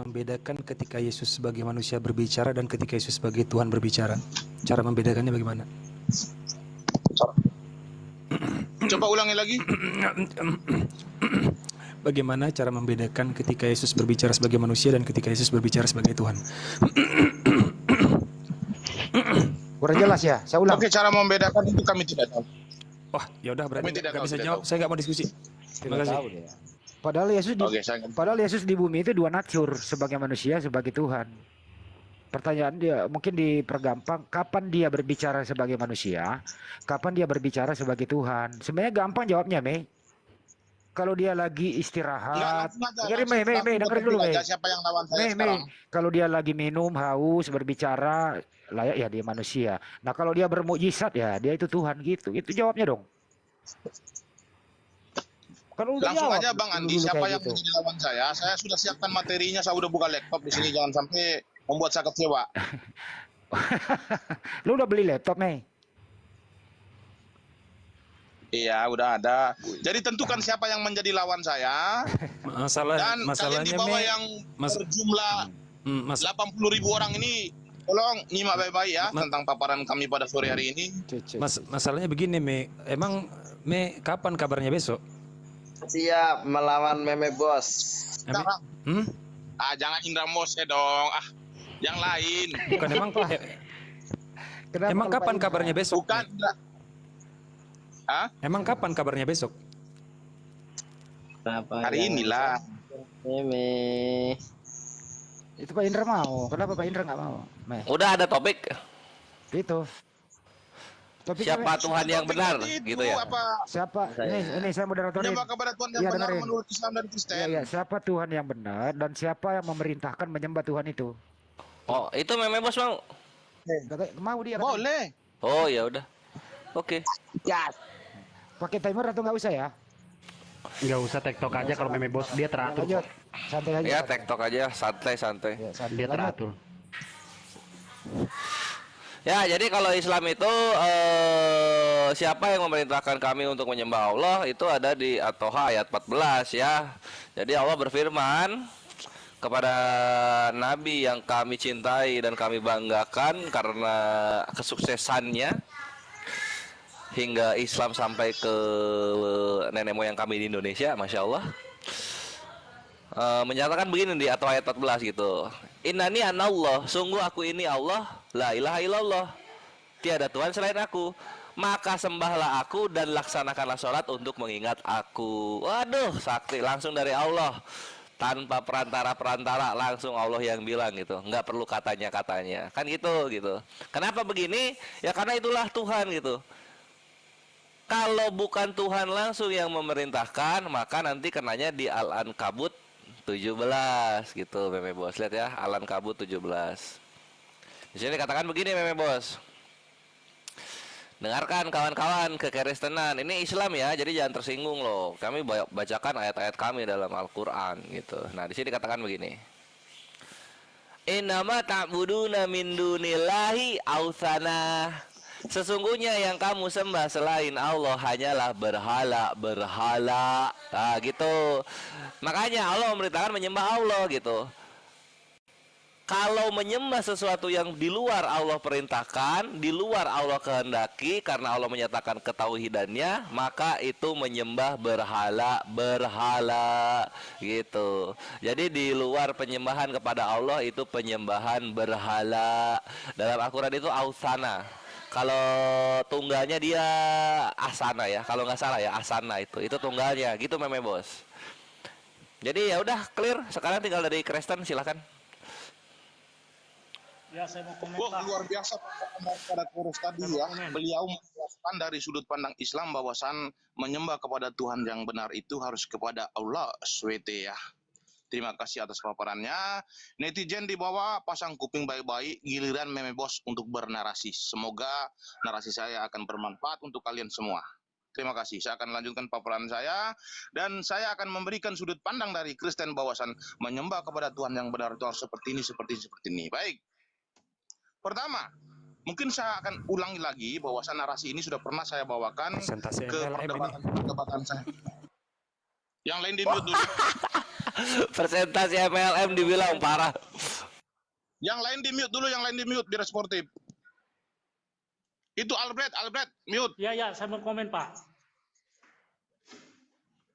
membedakan ketika Yesus sebagai manusia berbicara dan ketika Yesus sebagai Tuhan berbicara. Cara membedakannya bagaimana? Coba ulangi lagi. Bagaimana cara membedakan ketika Yesus berbicara sebagai manusia dan ketika Yesus berbicara sebagai Tuhan? Kurang jelas ya, saya ulang. Oke, cara membedakan itu kami tidak tahu. Wah, ya udah berarti Kami tidak nggak tahu, bisa tidak jawab. tahu. Saya nggak mau diskusi. Terima kasih. Tahu dia. Padahal Yesus di bumi itu dua natur, sebagai manusia, sebagai Tuhan. Pertanyaan dia mungkin dipergampang, kapan dia berbicara sebagai manusia, kapan dia berbicara sebagai Tuhan. Sebenarnya gampang jawabnya, Mei. Kalau dia lagi istirahat, dengerin dengerin dulu, Mei. Siapa yang lawan saya Mei, kalau dia lagi minum, haus, berbicara, layak ya dia manusia. Nah, kalau dia bermukjizat ya dia itu Tuhan gitu. Itu jawabnya dong. Kalau langsung jawab, aja Bang Andi, siapa yang menjadi lawan saya? Saya sudah siapkan materinya, saya udah buka laptop di sini, jangan sampai membuat saya kecewa. Lu udah beli laptop, Mei? Iya, udah ada. Jadi tentukan siapa yang menjadi lawan saya. Dan kalian di bawah yang berjumlah 80.000 orang ini, tolong nyimak baik-baik ya tentang paparan kami pada sore hari ini. Masalahnya begini, Mei. Emang Mei kapan kabarnya besok? Siap melawan Meme Bos. Sekarang. Jangan Indra Mose dong. Yang lain. Bukan emang kapan kabarnya besok? Bukan. Emang kapan kabarnya besok? Hari inilah. Meme. Itu Pak Indra mau. Kenapa Pak Indra nggak mau? Mei. Udah ada topik. Itu. Siapa Tuhan yang benar gitu ya? Siapa? Ini saya moderatorin. Menyembah kepada Tuhan yang benar menurut Islam dan Kristen. Iya, siapa Tuhan yang benar dan siapa yang memerintahkan menyembah Tuhan itu? Oh, itu Meme Bos mau? Mau dia? Boleh. Oh, ya udah. Oke. Yes. Pakai timer atau nggak usah ya? Nggak usah TikTok aja kalau Meme Bos, dia teratur. Lanjut. Santai aja. Ya, TikTok aja, santai-santai. Ya, Dia teratur. Ya, jadi kalau Islam itu siapa yang memerintahkan kami untuk menyembah Allah itu ada di At-Toha ayat 14 ya. Jadi Allah berfirman kepada Nabi yang kami cintai dan kami banggakan karena kesuksesannya hingga Islam sampai ke nenek moyang kami di Indonesia, Masya Allah. Menyatakan begini di At-Toha ayat 14 gitu. Innani anallah, sungguh aku ini Allah, la ilaha illallah, tiada Tuhan selain aku, maka sembahlah aku dan laksanakanlah sholat untuk mengingat aku. Waduh, sakti langsung dari Allah, tanpa perantara-perantara, langsung Allah yang bilang gitu, nggak perlu katanya-katanya, kan gitu. Kenapa begini? Ya karena itulah Tuhan gitu. Kalau bukan Tuhan langsung yang memerintahkan, maka nanti kenanya di Al-Ankabut 17 gitu, Meme Bos. Lihat ya, Al-Ankabut 17. Di sini katakan begini, Meme Bos. Dengarkan kawan-kawan kekristenan, ini Islam ya, jadi jangan tersinggung loh. Kami bacakan ayat-ayat kami dalam Al-Qur'an gitu. Nah, di sini katakan begini. Innama ta'buduna min dunillahi autsana. Sesungguhnya yang kamu sembah selain Allah hanyalah berhala. Nah gitu. Makanya Allah memerintahkan menyembah Allah gitu. Kalau menyembah sesuatu yang di luar Allah perintahkan, di luar Allah kehendaki, karena Allah menyatakan ketauhidannya, maka itu menyembah berhala gitu. Jadi di luar penyembahan kepada Allah itu penyembahan berhala. Dalam Al-Qur'an itu ausana. Kalau tunggalnya dia asana ya, kalau nggak salah ya asana itu tunggalnya gitu, Meme Bos. Jadi ya udah clear, sekarang tinggal dari Kristen, silakan. Ya, saya mau komen. Wah, luar biasa pada kurus tadi ya. Beliau menjelaskan dari sudut pandang Islam bahwasan menyembah kepada Tuhan yang benar itu harus kepada Allah SWT ya. Terima kasih atas paparannya. Netizen di bawah pasang kuping baik-baik, giliran Meme Bos untuk bernarasi. Semoga narasi saya akan bermanfaat untuk kalian semua. Terima kasih. Saya akan lanjutkan paparan saya dan saya akan memberikan sudut pandang dari Kristen bahwasan menyembah kepada Tuhan yang benar itu harus seperti ini. Baik. Pertama, mungkin saya akan ulangi lagi bahwasan narasi ini sudah pernah saya bawakan ke perdebatan saya. Yang lain di mute dulu. Presentasi MLM dibilang parah. Yang lain di mute dulu, yang lain di mute biar sportif. Itu Albert mute. Ya, saya mau komen, Pak.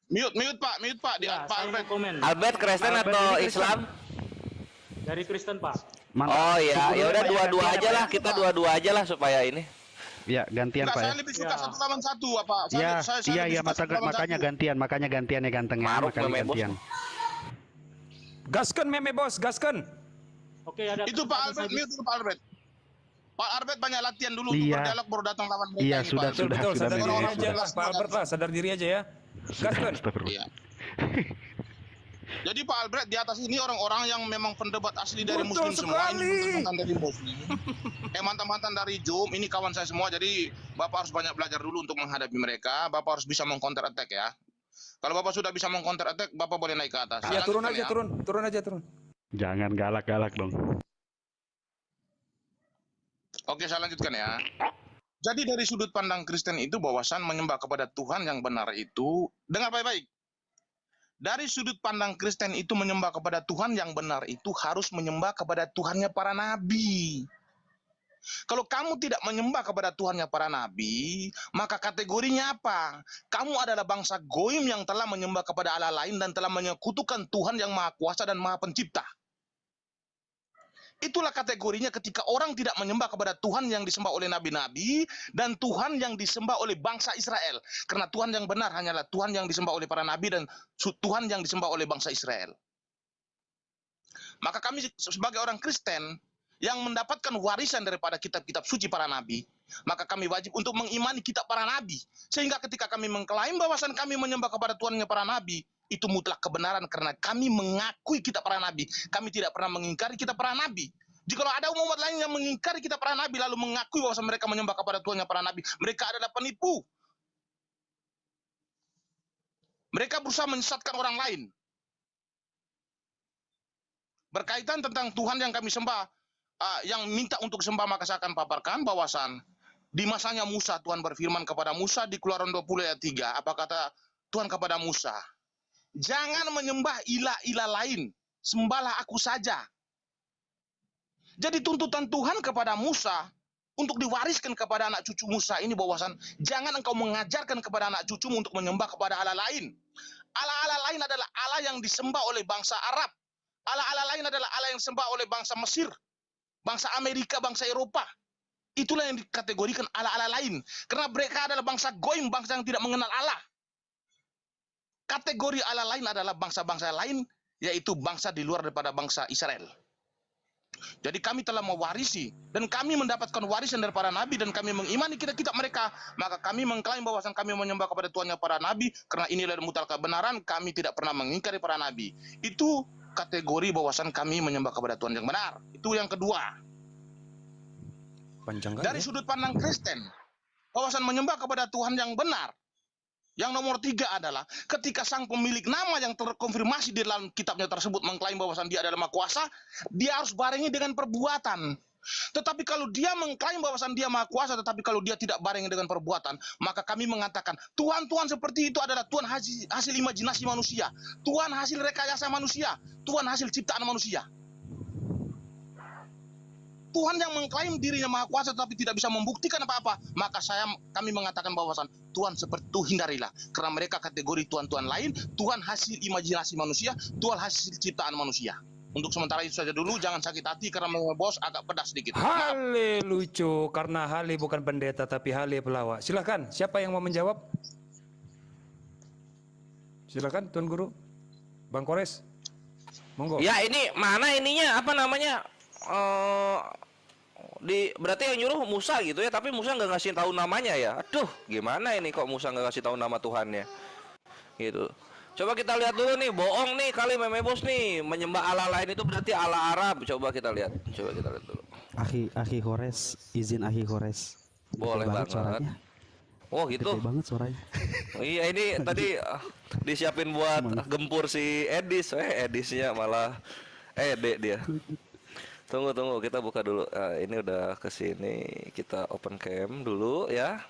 Mute Pak, Ya, Pak saya Albert. mau komen. Albert Kristen atau Islam? Dari Kristen, Pak. Mantap. Oh ya, ya udah Pak, dua-dua gantian, aja Pak, lah, kita dua-dua aja lah supaya ini. Ya, gantian Enggak, Pak ya. saya lebih suka Ya. satu lawan satu apa? Iya, Saya lebih suka satu lawan makanya satu. gantian ya ganteng ya, Maruk makanya meme bos. gantian. Gaskan meme bos, gaskan. Oke, ada Itu Pak kesempatan Albert, saya- mute dulu Pak Albert. Pak Albert banyak latihan dulu untuk Iya. berdialog baru datang lawan mereka Iya, ini, sudah, Pak. Betul, betul, sudah, sadar meme, diri sudah. aja lah, Pak Albert lah, sadar diri aja ya. Gaskan. Astagfirullah. Iya. Jadi Pak Albert di atas ini orang-orang yang memang pendebat asli dari Betul Muslim semua. sekali. Ini mantan dari Muslim. Mantan-mantan dari Zoom. Ini kawan saya semua. Jadi Bapak harus banyak belajar dulu untuk menghadapi mereka. Bapak harus bisa mengcounter attack ya. Kalau Bapak sudah bisa mengcounter attack, Bapak boleh naik ke atas. Ya Saya turun lanjutkan aja, ya. turun aja, turun. Jangan galak-galak dong. Oke, saya lanjutkan ya. Jadi dari sudut pandang Kristen itu bahwasan menyembah kepada Tuhan yang benar itu, dengar baik-baik. Dari sudut pandang Kristen itu menyembah kepada Tuhan yang benar itu harus menyembah kepada Tuhannya para nabi. Kalau kamu tidak menyembah kepada Tuhannya para nabi, maka kategorinya apa? Kamu adalah bangsa goim yang telah menyembah kepada Allah lain dan telah menyekutukan Tuhan yang Maha Kuasa dan Maha Pencipta. Itulah kategorinya ketika orang tidak menyembah kepada Tuhan yang disembah oleh nabi-nabi dan Tuhan yang disembah oleh bangsa Israel. Karena Tuhan yang benar hanyalah Tuhan yang disembah oleh para nabi dan Tuhan yang disembah oleh bangsa Israel. Maka kami sebagai orang Kristen yang mendapatkan warisan daripada kitab-kitab suci para nabi, maka kami wajib untuk mengimani kitab para nabi. Sehingga ketika kami mengklaim bahwasan kami menyembah kepada Tuhannya para nabi, itu mutlak kebenaran karena kami mengakui kitab para nabi. Kami tidak pernah mengingkari kitab para nabi. Jika ada umat lain yang mengingkari kitab para nabi lalu mengakui bahwa mereka menyembah kepada Tuhannya para nabi, mereka adalah penipu. Mereka berusaha menyesatkan orang lain. Berkaitan tentang Tuhan yang kami sembah, yang minta untuk sembah, maka saya akan paparkan bahwasan di masanya Musa Tuhan berfirman kepada Musa di Keluaran 20 ayat 3. Apa kata Tuhan kepada Musa? Jangan menyembah ilah-ilah lain, sembahlah aku saja. Jadi tuntutan Tuhan kepada Musa untuk diwariskan kepada anak cucu Musa ini bahwasan jangan engkau mengajarkan kepada anak cucumu untuk menyembah kepada Allah lain. Allah-Allah lain adalah Allah yang disembah oleh bangsa Arab. Allah-Allah lain adalah Allah yang disembah oleh bangsa Mesir, bangsa Amerika, bangsa Eropa. Itulah yang dikategorikan Allah-Allah lain. Karena mereka adalah bangsa goim, bangsa yang tidak mengenal Allah. Kategori Allah lain adalah bangsa-bangsa lain, yaitu bangsa di luar daripada bangsa Israel. Jadi kami telah mewarisi, dan kami mendapatkan warisan dari para nabi, dan kami mengimani kitab-kitab mereka. Maka kami mengklaim bahwasan kami menyembah kepada Tuhannya para nabi, karena inilah mutlak kebenaran, kami tidak pernah mengingkari para nabi. Itu kategori bahwasan kami menyembah kepada Tuhan yang benar. Itu yang kedua. Panjang Dari kali ya. sudut pandang Kristen, bahwasan menyembah kepada Tuhan yang benar. Yang nomor 3 adalah ketika sang pemilik nama yang terkonfirmasi di dalam kitabnya tersebut mengklaim bahwasan dia adalah Maha Kuasa, dia harus barengi dengan perbuatan. Tetapi kalau dia mengklaim bahwasan dia Maha Kuasa, tetapi kalau dia tidak barengi dengan perbuatan, maka kami mengatakan Tuhan-Tuhan seperti itu adalah Tuhan hasil imajinasi manusia, Tuhan hasil rekayasa manusia, Tuhan hasil ciptaan manusia. Tuhan yang mengklaim dirinya Maha Kuasa tetapi tidak bisa membuktikan apa-apa, maka kami mengatakan bahwasan Tuhan seperti itu hindarilah. Karena mereka kategori Tuhan-Tuhan lain, Tuhan hasil imajinasi manusia, Tuhan hasil ciptaan manusia. Untuk sementara itu saja dulu, jangan sakit hati karena bos agak pedas sedikit. Maaf. Hale lucu, karena Hale bukan pendeta tapi Hale pelawak. Silakan, siapa yang mau menjawab? Silakan Tuan Guru. Bang Kores. Monggo. Ya ini mana ininya apa namanya? Berarti yang nyuruh Musa gitu ya, tapi Musa nggak ngasih tahu namanya ya. Aduh, gimana ini kok Musa nggak kasih tahu nama Tuhannya? Gitu. Coba kita lihat dulu nih, bohong nih kali meme bos nih, menyembah Allah lain itu berarti Allah Arab. Coba kita lihat dulu. Akhi Hores, izin Akhi Hores. Boleh banget. Suaranya. Oh gitu. Gede banget suaranya. Iya ini tadi disiapin buat gempur si Edis, Edisnya malah Ede dia. Tunggu kita buka dulu. Ini udah kesini, kita open cam dulu ya.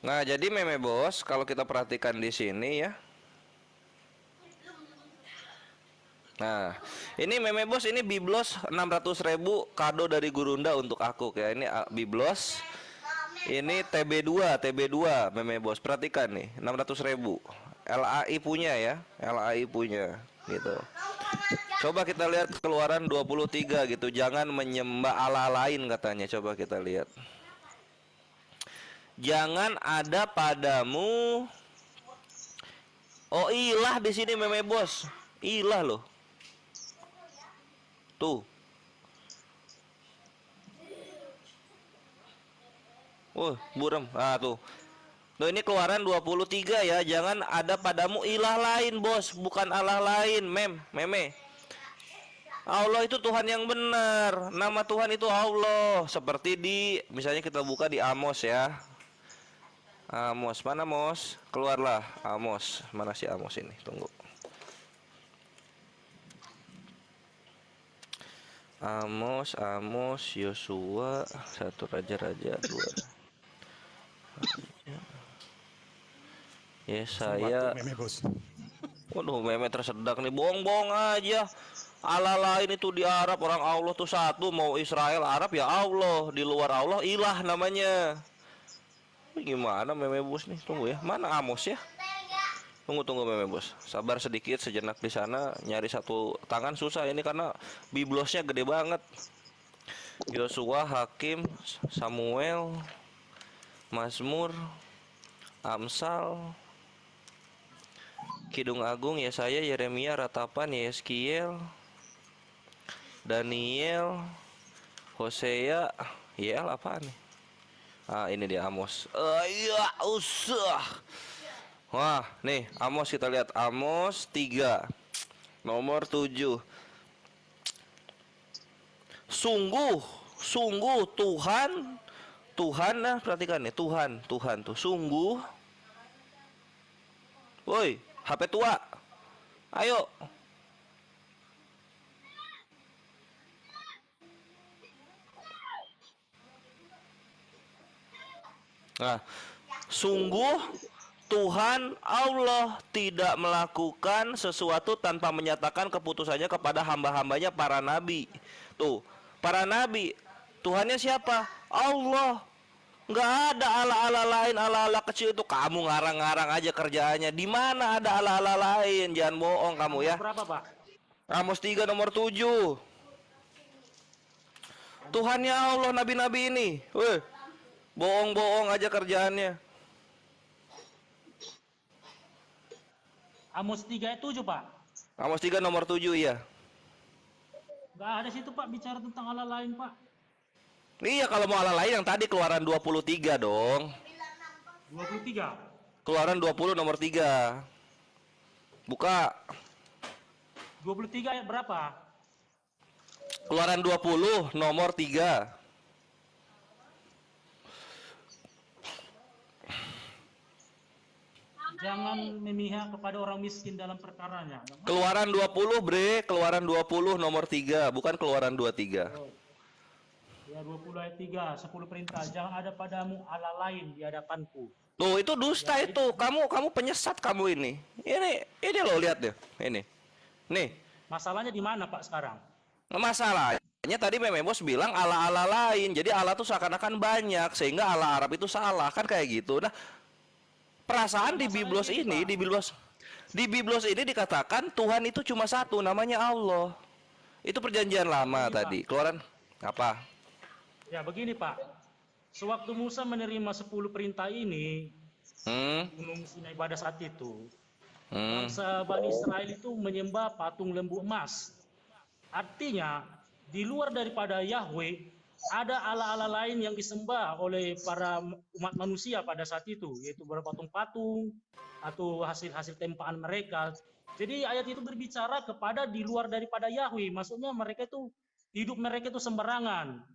Nah, jadi meme bos, kalau kita perhatikan di sini ya. Nah, ini meme bos, ini biblos 600.000 kado dari Gurunda untuk aku ya. Ini biblos. Ini TB2 meme bos. Perhatikan nih, 600.000. LAI punya ya, LAI punya gitu. Coba kita lihat Keluaran 23 gitu. Jangan menyembah Allah lain katanya. Coba kita lihat. Jangan ada padamu. Oh, ilah di sini meme bos. Ilah loh. Tuh. Buram. Ah, tuh. Tuh, ini Keluaran 23 ya. Jangan ada padamu ilah lain, bos. Bukan Allah lain, meme. Allah itu Tuhan yang benar. Nama Tuhan itu Allah. Seperti di, misalnya kita buka di Amos ya. Amos, mana Amos? Keluarlah Amos. Mana si Amos ini? Tunggu. Amos, Yosua, 1 Raja-Raja 2. Yesaya. Waduh, meme tersedak nih. Bohong-bohong aja. Allah lain itu di Arab, orang Allah tuh satu. Mau Israel, Arab ya Allah. Di luar Allah ilah namanya. Gimana meme bos nih? Tunggu ya. Mana Amos ya? Tunggu meme bos. Sabar sedikit sejenak di sana. Nyari satu tangan susah ini karena biblosnya gede banget. Yosua, Hakim, Samuel, Mazmur, Amsal, Kidung Agung, Yesaya, Yeremia, Ratapan, Yeskiel, Daniel, Hosea, Yel apa nih? Ah, ini dia Amos. Ya usah. Wah, nih Amos, kita lihat Amos 3 nomor 7. Sungguh Tuhan, nah perhatikan nih, Tuhan tuh sungguh. Woi, HP tua. Ayo. Nah, sungguh Tuhan Allah tidak melakukan sesuatu tanpa menyatakan keputusannya kepada hamba-hambanya para nabi. Tuh, para nabi, Tuhannya siapa? Allah. Nggak ada ala-ala lain, ala-ala kecil itu kamu ngarang-ngarang aja kerjaannya. Di mana ada ala-ala lain? Jangan bohong kamu ya. Berapa, Pak? Amos 3 nomor 7. Tuhannya Allah nabi-nabi ini. Weh, bohong-bohong aja kerjaannya. Amos 3 ayat 7, Pak. Amos 3 nomor 7 ya. Nggak ada situ, Pak, bicara tentang Allah lain, Pak. Iya, kalau mau ala lain yang tadi Keluaran 23 dong. 23. Keluaran 20 nomor 3. Buka. 23 ayat berapa? Keluaran 20 nomor 3. Jangan memihak kepada orang miskin dalam perkaranya. Keluaran 20 bre, Keluaran 20 nomor 3, bukan Keluaran 23. Ya, 20 ayat 3, 10 perintah. Jangan ada padamu Allah lain di hadapanku. Tuh, itu dusta ya, itu. Kamu penyesat kamu ini. Ini lo lihat deh. Ini. Nih. Masalahnya di mana, Pak, sekarang? Masalahnya tadi meme bos bilang Allah-Allah lain. Jadi Allah tuh seakan-akan banyak sehingga Allah Arab itu salah, kan kayak gitu. Nah, perasaan di Biblos ini, di Biblos ini dikatakan Tuhan itu cuma satu, namanya Allah. Itu perjanjian lama begini, tadi. Pak. Keluaran apa? Ya, begini, Pak. Sewaktu Musa menerima 10 perintah ini, Gunung Sinai pada saat itu, bangsa Bani Israel itu menyembah patung lembu emas. Artinya, di luar daripada Yahweh, ada ala-ala lain yang disembah oleh para umat manusia pada saat itu, yaitu berpatung-patung atau hasil-hasil tempaan mereka. Jadi ayat itu berbicara kepada di luar daripada Yahweh, maksudnya mereka itu hidup mereka itu sembarangan.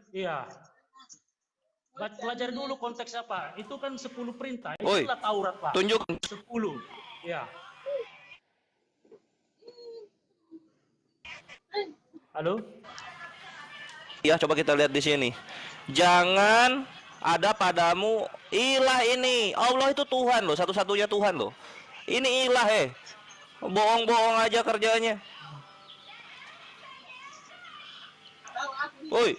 Iya. Pelajari dulu konteks apa. Itu kan 10 perintah. Itulah Taurat, Pak. Tunjuk 10. Ya. Halo? Ya, coba kita lihat di sini. Jangan ada padamu ilah ini. Allah itu Tuhan loh, satu-satunya Tuhan loh. Ini ilah bohong-bohong aja kerjanya. Woi.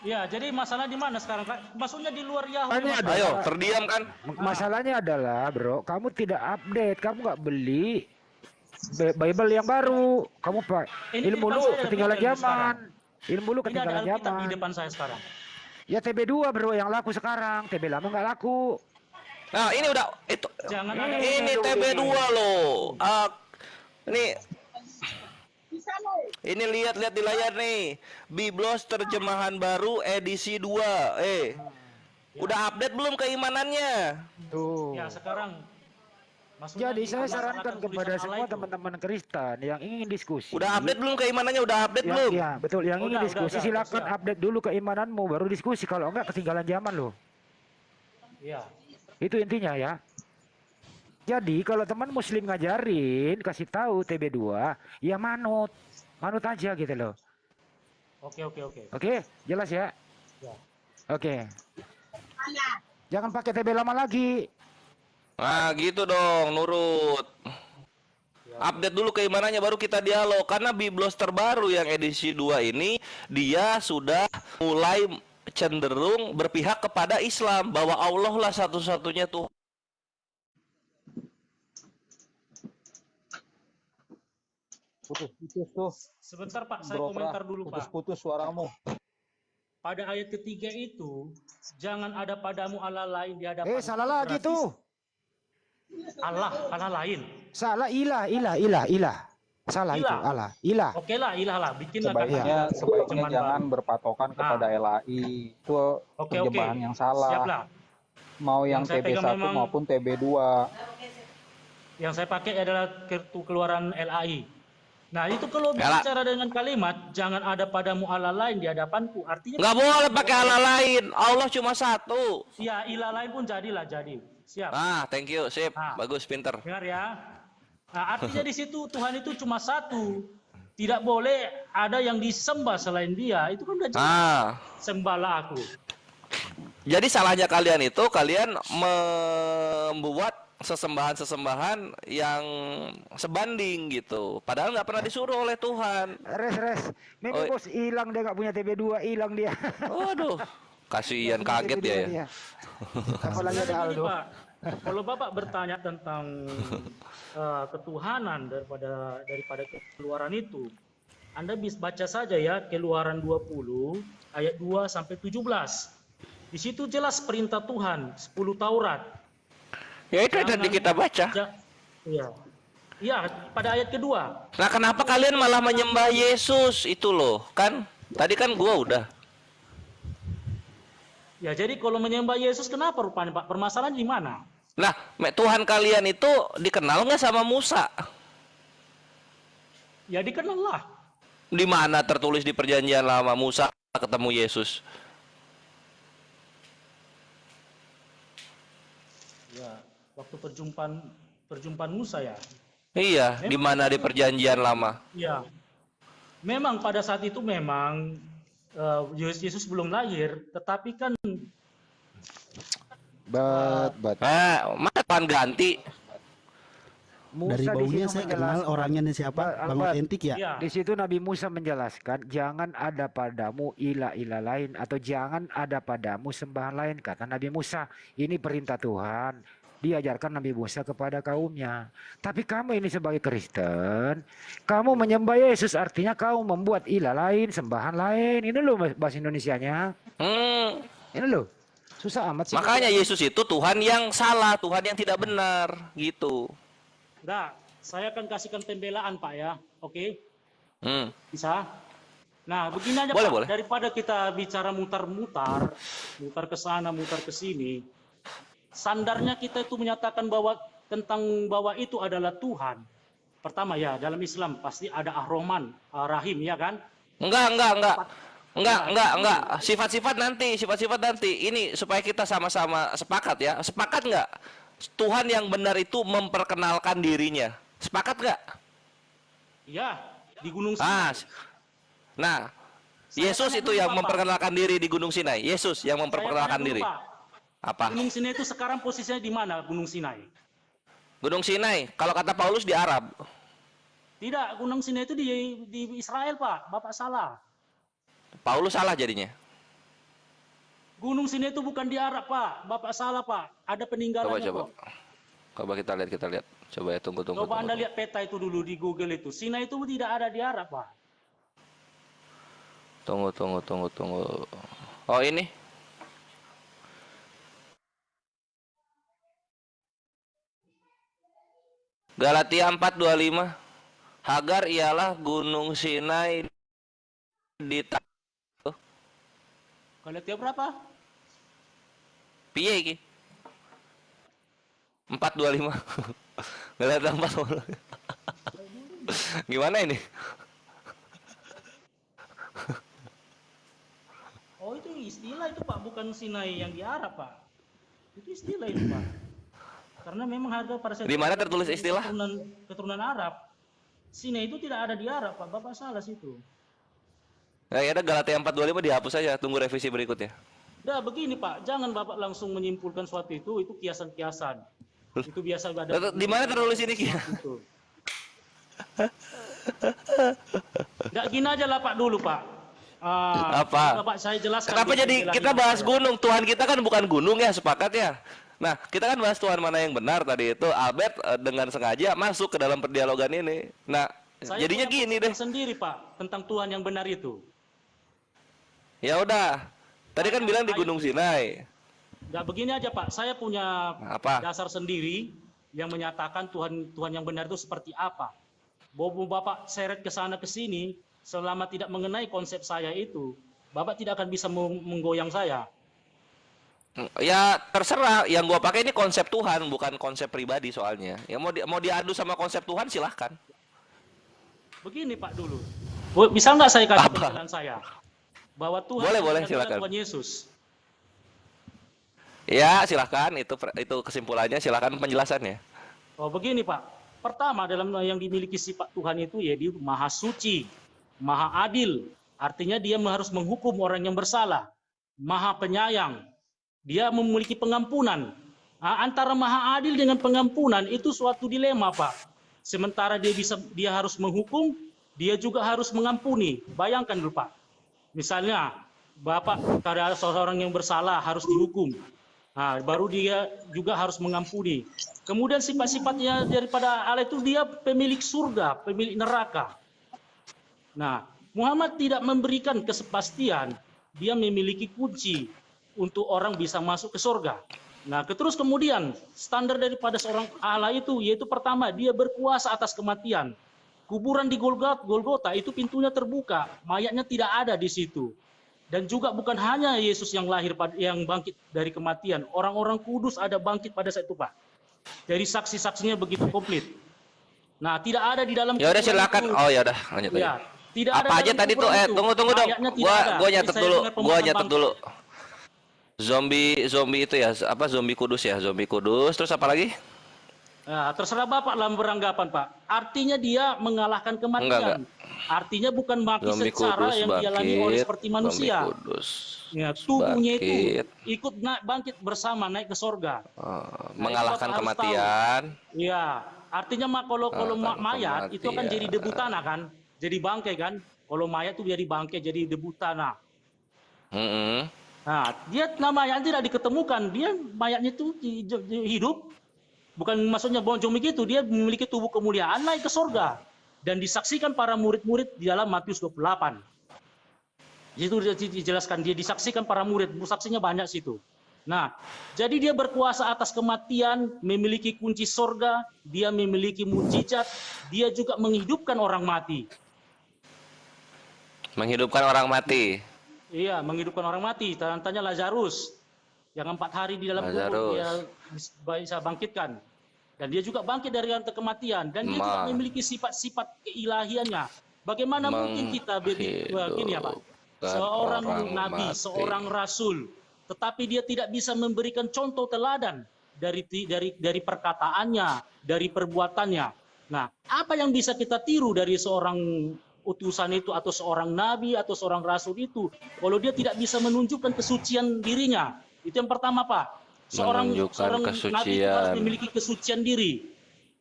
Ya, jadi masalah di mana sekarang, Kak? Maksudnya di luar Yahudi. Ayo, terdiam kan? Masalahnya adalah, bro, kamu tidak update, kamu nggak beli Bible yang baru. Kamu pak ilmu lu ketinggalan zaman. Ilmu lu Ini ada ketinggalan Alkitab di zaman. depan saya sekarang. Ya TB2 bro yang laku sekarang, TB lama nggak laku. Nah, ini udah itu. Jangan ada Ini TB2 loh. Ini lihat-lihat di layar nih. Biblos terjemahan baru edisi 2. Udah update belum keimanannya? Tuh. Ya, sekarang maksudnya Jadi saya dipermasalahkan sarankan kepada tulisan semua Allah itu. teman-teman Kristen yang ingin diskusi. Udah update belum keimanannya? Udah update belum? Ya, betul. Yang ingin Udah, diskusi udah, silakan siap. update dulu keimananmu baru diskusi. Kalau enggak ketinggalan zaman loh. Ya. Itu intinya ya. Jadi kalau teman muslim ngajarin, kasih tahu TB2, ya manut. Manut aja gitu loh. Oke. Oke, jelas ya? Ya. Oke. Jangan pakai TB lama lagi. Nah, gitu dong, nurut. Update dulu keimanannya baru kita dialog. Karena Biblos terbaru yang edisi 2 ini dia sudah mulai cenderung berpihak kepada Islam, bahwa Allah lah satu-satunya Tuhan. Putus-putus tuh. Sebentar Pak, saya Bro, komentar dulu Pak. Putus-putus suaramu. Pada ayat ketiga itu, jangan ada padamu Allah lain di hadapan. Salah lagi tuh. Allah lain. Salah ilah. Salah Ilah. itu Allah. Ilah. Oke lah, ilah lah. Bikinlah Sebaiknya terjemahan jangan baru. berpatokan kepada LAI. Itu terjemahan yang salah. Siaplah. Mau yang Yang saya TB1 pegang memang- maupun TB2. Yang saya pakai adalah kartu keluaran LAI. Nah, itu kalau bicara dengan kalimat jangan ada padamu Allah lain di hadapanku, artinya Nggak boleh pakai Allah lain. Allah cuma satu. ya ilah lain pun jadilah jadi. Siap. Thank you, sip. Ah. Bagus, pinter. Dengar ya. Nah, artinya di situ Tuhan itu cuma satu. Tidak boleh ada yang disembah selain Dia. Itu kan udah jelas. Sembahlah aku. Jadi salahnya kalian itu kalian membuat sesembahan yang sebanding gitu. Padahal nggak pernah disuruh oleh Tuhan. Res. Memang bos hilang dia nggak punya TB2, hilang dia. Waduh, kasihan kaget dia ya. Apalagi ada Jadi, Aldo. Pak, kalau Bapak bertanya tentang ketuhanan daripada keluaran itu, Anda bisa baca saja ya Keluaran 20 ayat 2 sampai 17. Di situ jelas perintah Tuhan, 10 Taurat. Ya itu tadi kita baca. Iya, pada ayat kedua. Nah, kenapa kalian malah menyembah Yesus itu loh? Kan tadi kan gua udah. Ya, jadi kalau menyembah Yesus kenapa rupanya Pak? Permasalahan di mana? Nah, Tuhan kalian itu dikenal nggak sama Musa? Ya dikenal lah. Di mana tertulis di Perjanjian Lama Musa ketemu Yesus? Ya, waktu perjumpaan Musa ya. Iya, di mana di Perjanjian Lama? Iya. Memang pada saat itu memang Yesus belum lahir, tetapi kan mana Tuhan ganti? Dari Musa di baunya situ saya kenal menjelaskan. orangnya nih siapa, Bang Albert, Otentik ya. ya, Di situ Nabi Musa menjelaskan jangan ada padamu ilah-ilah lain atau jangan ada padamu sembahan lain, kata Nabi Musa. Ini perintah Tuhan diajarkan Nabi Musa kepada kaumnya. Tapi kamu ini sebagai Kristen, kamu menyembah Yesus, artinya kamu membuat ilah lain, sembahan lain. Ini loh bahasa Indonesianya. Ini loh. Susah amat sih. Makanya Yesus itu Tuhan yang salah, Tuhan yang tidak benar, gitu. Nah, saya akan kasihkan pembelaan Pak ya, oke? Hmm. Bisa? Nah, begini aja Boleh, Pak, boleh. daripada kita bicara mutar-mutar, mutar ke sana, mutar ke sini, sandarnya kita itu menyatakan bahwa itu adalah Tuhan. Pertama ya, dalam Islam pasti ada Ar-Rahman, Ar-Rahim, ya kan? Enggak. Sifat-sifat nanti. Ini supaya kita sama-sama sepakat ya. Sepakat enggak? Tuhan yang benar itu memperkenalkan dirinya. Sepakat enggak? Iya, di Gunung Sinai. Nah, Yesus itu yang memperkenalkan diri di Gunung Sinai. Yesus yang memperkenalkan diri. Apa? Gunung Sinai itu sekarang posisinya di mana Gunung Sinai? Gunung Sinai, kalau kata Paulus di Arab. Tidak, Gunung Sinai itu di Israel, Pak. Bapak salah. Paulus salah jadinya. Gunung Sinai itu bukan di Arab, Pak. Bapak salah, Pak. Ada peninggalannya kok. Coba kita lihat. Coba ya, tunggu. Coba Anda lihat peta itu dulu di Google itu. Sinai itu tidak ada di Arab, Pak. Tunggu. Oh, ini. Galatia 4:25. Hagar ialah Gunung Sinai di Galatia berapa? piye iki? 4:25. Galatia 4. Gimana ini? Oh, itu istilah itu, Pak, bukan Sinai yang di Arab, Pak. Itu istilah itu, Pak. Karena memang harga pada saat Di mana tertulis istilah? Keturunan Arab. Sinai itu tidak ada di Arab, Pak. Bapak salah situ. Ya ada Galatia 4:25 dihapus saja, tunggu revisi berikutnya. Nah, begini, Pak. Jangan Bapak langsung menyimpulkan suatu itu kiasan-kiasan. Itu biasa ada. Di mana tertulis ini? Nggak gini aja lah, Pak, dulu, Pak. Apa? Bapak saya jelaskan. Kenapa jadi kita bahas gunung? Tuhan kita kan bukan gunung ya, sepakat ya? Nah, kita kan bahas Tuhan mana yang benar tadi itu. Albert dengan sengaja masuk ke dalam perdialogan ini. Nah, saya jadinya gini deh. Sendiri, Pak, tentang Tuhan yang benar itu. Ya udah. Tadi kan bilang di Gunung Sinai. Nggak begini aja, Pak. Saya punya dasar sendiri yang menyatakan Tuhan yang benar itu seperti apa. Bobo Bapak seret ke sana ke sini, selama tidak mengenai konsep saya itu, Bapak tidak akan bisa menggoyang saya. Ya terserah, yang gua pakai ini konsep Tuhan, bukan konsep pribadi soalnya. Ya mau diadu sama konsep Tuhan silahkan. Begini, Pak, dulu. Bisa nggak saya kasih penjelasan saya? Bahwa Tuhan boleh silakan. Tuhan Yesus. Ya silahkan, itu kesimpulannya, silahkan penjelasannya. Oh, begini, Pak. Pertama, dalam yang dimiliki sifat Tuhan itu ya dia maha suci, maha adil. Artinya dia harus menghukum orang yang bersalah. Maha penyayang. Dia memiliki pengampunan. Nah, antara maha adil dengan pengampunan itu suatu dilema, Pak. Sementara dia harus menghukum, dia juga harus mengampuni. Bayangkan dulu, Pak. Misalnya, Bapak ada seorang yang bersalah harus dihukum. Nah, baru dia juga harus mengampuni. Kemudian sifat-sifatnya daripada Allah itu dia pemilik surga, pemilik neraka. Nah, Muhammad tidak memberikan kepastian, dia memiliki kunci untuk orang bisa masuk ke surga. Nah, terus kemudian standar daripada seorang Allah itu yaitu pertama dia berkuasa atas kematian. Kuburan di Golgota itu pintunya terbuka, mayatnya tidak ada di situ. Dan juga bukan hanya Yesus yang yang bangkit dari kematian, orang-orang kudus ada bangkit pada saat itu, Pak. Jadi saksi-saksinya begitu komplit. Nah, tidak ada di dalam. Ya udah silakan. Oh ya udah, lanjut aja. Ya, tidak apa ada aja tadi tuh? Tunggu dong. Gua nyatet dulu. Zombie itu ya, apa zombie kudus ya? Zombie kudus. Terus apa lagi? Nah, terserah Bapak dalam beranggapan, Pak. Artinya dia mengalahkan kematian. Enggak. Artinya bukan mati secara yang dialami oleh seperti manusia. Ya, tubuhnya itu ikut bangkit bersama naik ke sorga. Mengalahkan kematian. Iya, artinya kalau mayat itu akan jadi debu tanah kan, jadi bangkai kan. Kalau mayat itu jadi bangkai, jadi debu tanah. Nah, dia mayat tidak diketemukan, dia mayatnya itu hidup. Bukan maksudnya bonjong begitu, dia memiliki tubuh kemuliaan naik ke sorga. Dan disaksikan para murid-murid di dalam Matius 28. Itu dijelaskan, dia disaksikan para murid, saksinya banyak situ. Nah, jadi dia berkuasa atas kematian, memiliki kunci sorga, dia memiliki mukjizat, dia juga menghidupkan orang mati. Menghidupkan orang mati? Iya, menghidupkan orang mati. Tanya Lazarus, yang 4 hari di dalam kubur, dia bisa bangkitkan. Dan dia juga bangkit dari kematian. Dan dia juga memiliki sifat-sifat keilahiannya. Bagaimana mungkin kita begini ya, Pak? Seorang nabi, seorang rasul, tetapi dia tidak bisa memberikan contoh teladan dari perkataannya, dari perbuatannya. Nah, apa yang bisa kita tiru dari seorang utusan itu atau seorang nabi atau seorang rasul itu kalau dia tidak bisa menunjukkan kesucian dirinya. Itu yang pertama, Pak. Seorang nabi itu harus memiliki kesucian diri.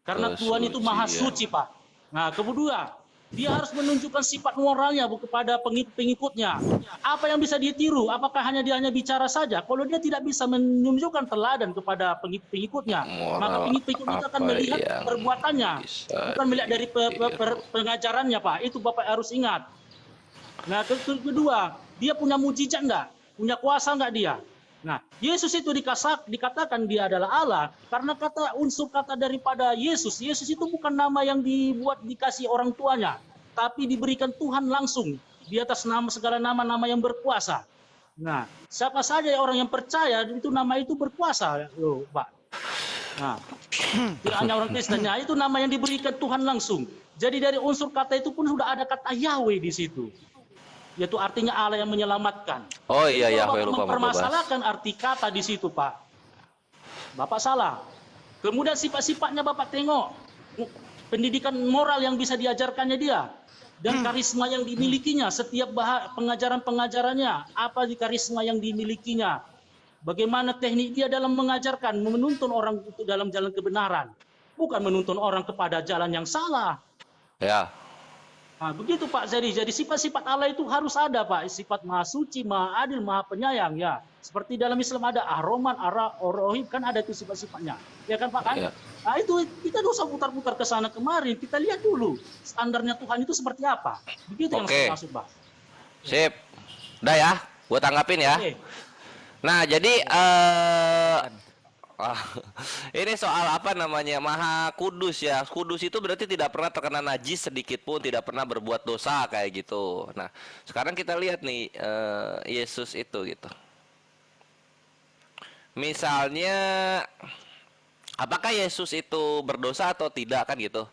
Karena Tuhan itu maha suci, Pak. Nah, kedua, dia harus menunjukkan sifat moralnya kepada pengikutnya. Apa yang bisa ditiru? Apakah dia hanya bicara saja? Kalau dia tidak bisa menunjukkan teladan kepada pengikutnya, maka pengikut itu akan melihat perbuatannya, bukan melihat dari pengajarannya, Pak. Itu Bapak harus ingat. Nah, kedua, dia punya mujizat enggak? Punya kuasa enggak dia? Nah, Yesus itu dikatakan dia adalah Allah karena unsur kata daripada Yesus. Yesus itu bukan nama yang dikasih orang tuanya, tapi diberikan Tuhan langsung di atas segala nama-nama yang berkuasa. Nah, siapa saja orang yang percaya itu nama itu berkuasa, loh, Pak. Nah, tidak hanya orang Kristennya, itu nama yang diberikan Tuhan langsung. Jadi dari unsur kata itu pun sudah ada kata Yahweh di situ. Yaitu artinya Allah yang menyelamatkan. Oh iya, Yahweh, lupa mempermasalahkan arti kata di situ, Pak. Bapak salah. Kemudian sifat-sifatnya Bapak tengok. Pendidikan moral yang bisa diajarkannya dia. Dan karisma yang dimilikinya. Setiap pengajaran-pengajarannya. Apa di karisma yang dimilikinya. Bagaimana teknik dia dalam mengajarkan. Menuntun orang itu dalam jalan kebenaran. Bukan menuntun orang kepada jalan yang salah. Ya. Nah, begitu Pak. Jadi sifat-sifat Allah itu harus ada, Pak. Sifat maha suci, maha adil, maha penyayang, ya. Seperti dalam Islam ada Ar-Rahman, Ar-Rahim, kan ada itu sifat-sifatnya. Ya kan Pak? Kan? Ya. Nah, itu kita tidak usah putar-putar ke sana kemari. Kita lihat dulu standarnya Tuhan itu seperti apa. Begitu yang saya maksud, Pak. Sip. Udah ya, gua tanggapin ya. Oke. Nah, jadi ini soal apa namanya, Maha Kudus ya. Kudus itu berarti tidak pernah terkena najis sedikit pun, tidak pernah berbuat dosa kayak gitu. Nah, sekarang kita lihat nih Yesus itu gitu. Misalnya, apakah Yesus itu berdosa atau tidak kan gitu?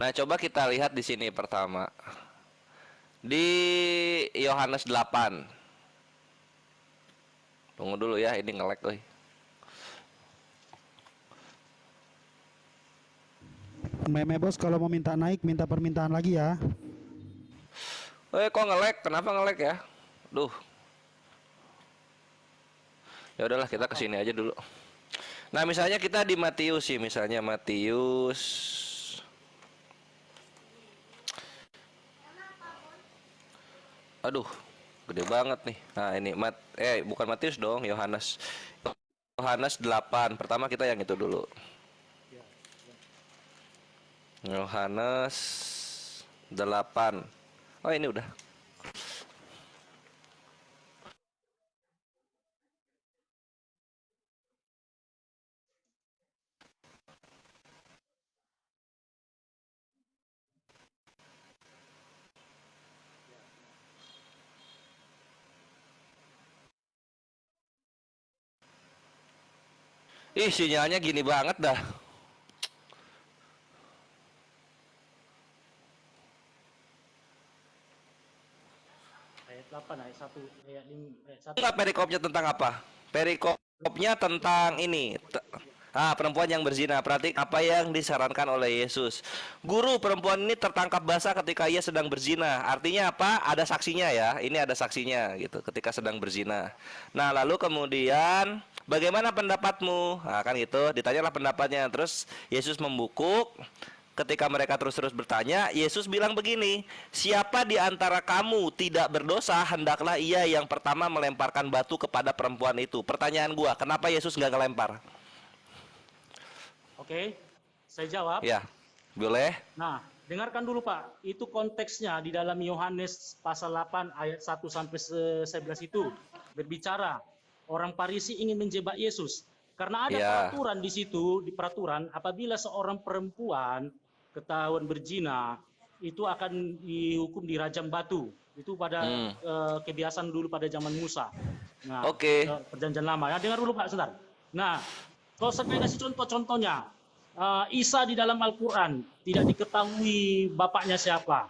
Nah, coba kita lihat di sini pertama di Yohanes 8. Tunggu dulu ya, ini nge-lag tuh. Meme bos kalau mau minta naik minta permintaan lagi ya. Kok nge-lag? Kenapa nge-lag ya? Duh. Ya udahlah, kita kesini aja dulu. Nah, misalnya kita di Matius sih, misalnya Matius. Aduh, gede banget nih. Nah, ini bukan Matius dong, Yohanes. Yohanes 8. Pertama kita yang itu dulu. Yohanes 8. Oh, ini udah. Ih, sinyalnya gini banget dah. Ayat 8, ayat 1, ayat 5, ayat 1. Enggak, perikopnya tentang apa? Perikopnya tentang ini. Perempuan yang berzina. Perhatikan apa yang disarankan oleh Yesus. Guru, perempuan ini tertangkap basah ketika ia sedang berzina. Artinya apa? Ada saksinya ya. Ini ada saksinya gitu ketika sedang berzina. Nah, lalu kemudian bagaimana pendapatmu? Nah, kan gitu. Ditanyalah pendapatnya. Terus Yesus membungkuk. Ketika mereka terus-terus bertanya, Yesus bilang begini, siapa di antara kamu tidak berdosa, hendaklah ia yang pertama melemparkan batu kepada perempuan itu. Pertanyaan gua, kenapa Yesus nggak ngelempar? Oke, saya jawab. Ya, boleh. Nah, dengarkan dulu Pak, itu konteksnya di dalam Yohanes pasal 8 ayat 1 sampai 11 itu berbicara orang Farisi ingin menjebak Yesus. Karena ada peraturan di situ, di peraturan apabila seorang perempuan ketahuan berzina itu akan dihukum dirajam batu. Itu pada kebiasaan dulu pada zaman Musa. Nah, perjanjian lama. Ya, dengar dulu Pak sebentar. Nah, kalau saya kasih contoh-contohnya, Isa di dalam Al-Quran tidak diketahui bapaknya siapa.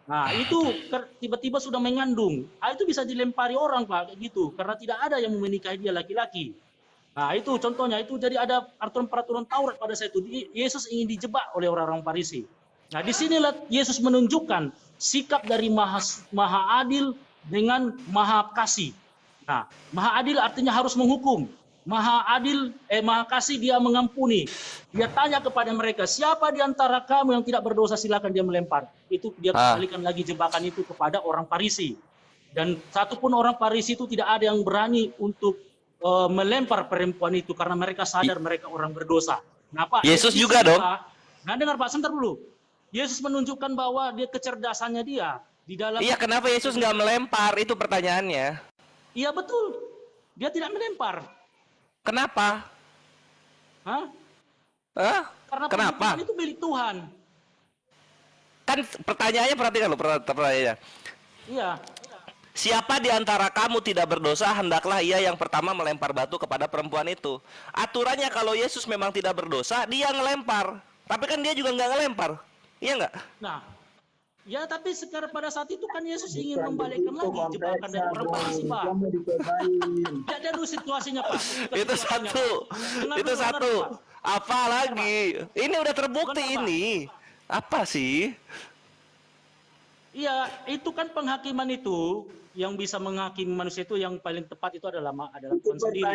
Nah, itu tiba-tiba sudah mengandung. Itu bisa dilempari orang Pak, gitu. Karena tidak ada yang menikahi dia laki-laki. Nah, itu contohnya. Itu jadi ada peraturan Taurat pada saat itu. Yesus ingin dijebak oleh orang-orang Farisi. Nah, disinilah Yesus menunjukkan sikap dari maha adil dengan maha kasih. Nah, maha adil artinya harus menghukum. Maha kasih dia mengampuni. Dia tanya kepada mereka, siapa di antara kamu yang tidak berdosa silakan dia melempar. Itu dia kembalikan lagi jebakan itu kepada orang Farisi. Dan satupun orang Farisi itu tidak ada yang berani untuk melempar perempuan itu karena mereka sadar mereka orang berdosa. Nah, Pak, Yesus juga dong. Nah, dengar Pak, sebentar dulu. Yesus menunjukkan bahwa dia kecerdasannya dia di dalam. Iya, kenapa Yesus nggak melempar? Itu pertanyaannya. Iya betul. Dia tidak melempar. Kenapa? Hah? Karena Kenapa? itu milik Tuhan. Kan pertanyaannya, perhatikan loh pertanyaannya. Iya. Siapa di antara kamu tidak berdosa, hendaklah ia yang pertama melempar batu kepada perempuan itu. Aturannya kalau Yesus memang tidak berdosa, dia ngelempar. Tapi kan dia juga nggak ngelempar. Iya nggak? Nah, ya tapi sekarang pada saat itu kan Yesus ingin membalikkan lagi jebakan dari orang Farisi, Pak. Ya, dan situasinya, Pak. Itu satu. Itu satu. Apa lagi? Ini udah terbukti ini. Apa sih? Iya, itu kan penghakiman itu yang bisa menghakimi manusia itu yang paling tepat itu adalah Tuhan sendiri.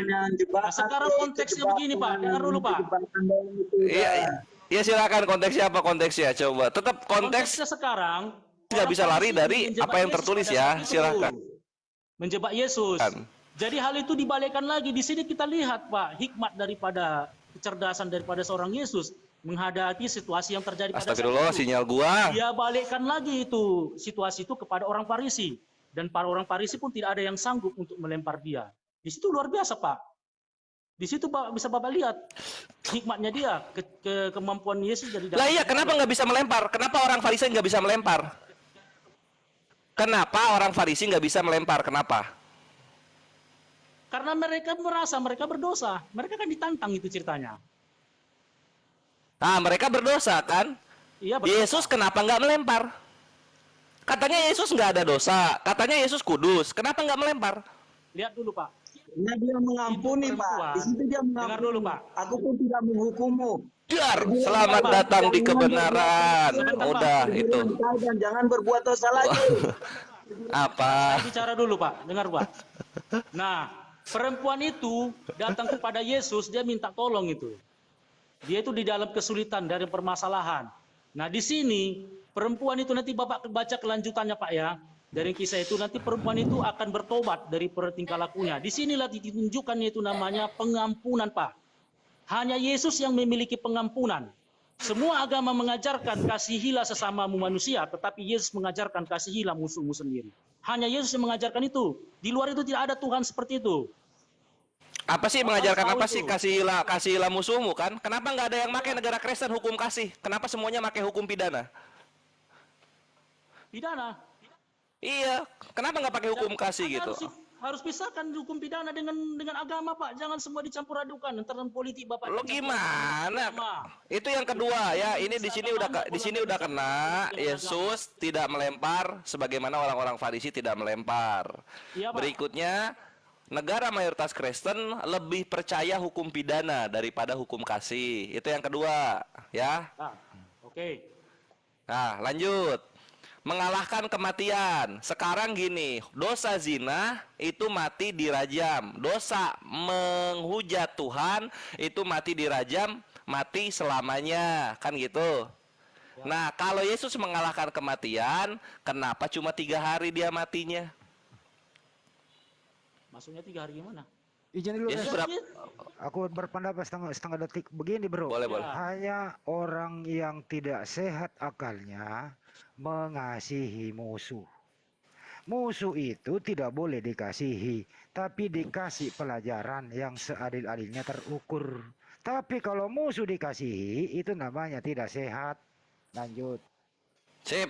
Nah, sekarang konteksnya begini, Pak. Dengar dulu, Pak. Iya. Ya silakan, konteksnya apa konteksnya? Coba. Tetap konteksnya sekarang nggak bisa lari dari apa yang tertulis ya. Silakan. Menjebak Yesus. Jadi hal itu dibalikkan lagi. Di sini kita lihat, Pak, hikmat daripada kecerdasan daripada seorang Yesus menghadapi situasi yang terjadi pada saat itu. Astagfirullah, sinyal gua. Dia balikkan lagi itu situasi itu kepada orang Farisi, dan para orang Farisi pun tidak ada yang sanggup untuk melempar dia. Di situ luar biasa, Pak. Di situ bisa Bapak lihat hikmatnya dia, kemampuan Yesus jadi. Lah iya, kenapa nggak bisa melempar? Kenapa orang Farisi nggak bisa melempar? Kenapa orang Farisi nggak bisa melempar? Kenapa? Karena mereka merasa mereka berdosa. Mereka kan ditantang itu ceritanya. Nah, mereka berdosa kan? Iya, berdosa. Yesus kenapa nggak melempar? Katanya Yesus nggak ada dosa. Katanya Yesus kudus. Kenapa nggak melempar? Lihat dulu, Pak. Nah, dia mengampuni, Pak. Di situ dia mengampuni. Dengar dulu, Pak. Aku pun tidak menghukummu. Dar, selamat datang di kebenaran. Udah itu. Dan jangan berbuat dosa lagi. Apa? Saya bicara dulu, Pak. Dengar, Pak. Nah, perempuan itu datang kepada Yesus, dia minta tolong itu. Dia itu di dalam kesulitan dari permasalahan. Nah, di sini perempuan itu nanti Bapak baca kelanjutannya, Pak ya. Dari kisah itu nanti perempuan itu akan bertobat dari tingkah lakunya. Di sinilah ditunjukkan itu namanya pengampunan, Pak. Hanya Yesus yang memiliki pengampunan. Semua agama mengajarkan kasihilah sesamamu manusia, tetapi Yesus mengajarkan kasihilah musuhmu sendiri. Hanya Yesus yang mengajarkan itu. Di luar itu tidak ada Tuhan seperti itu. Apa sih mengajarkan apa sih? Kasihilah musuhmu kan? Kenapa nggak ada yang pakai negara Kristen hukum kasih? Kenapa semuanya pakai hukum pidana? Pidana. Iya, kenapa nggak pakai hukum kasih gitu? Harus pisahkan hukum pidana dengan agama, Pak. Jangan semua dicampur adukan antara politik, Bapak. Lo gimana? Itu yang kedua ya. Ini di sini udah kena. Yesus tidak melempar sebagaimana orang-orang Farisi tidak melempar. Iya, Pak. Berikutnya, negara mayoritas Kristen lebih percaya hukum pidana daripada hukum kasih. Itu yang kedua, ya. Oke. Nah, lanjut. Mengalahkan kematian. Sekarang gini, dosa zina itu mati dirajam. Dosa menghujat Tuhan itu mati dirajam, mati selamanya. Kan gitu. Nah, kalau Yesus mengalahkan kematian, kenapa cuma 3 hari dia matinya? Maksudnya 3 hari gimana? Izin dulu, Yesus berapa? Aku berpendapat setengah detik begini, bro. Boleh. Hanya orang yang tidak sehat akalnya mengasihi musuh. Musuh itu tidak boleh dikasihi, tapi dikasih pelajaran yang seadil-adilnya terukur. Tapi kalau musuh dikasihi, itu namanya tidak sehat. Lanjut. Sip.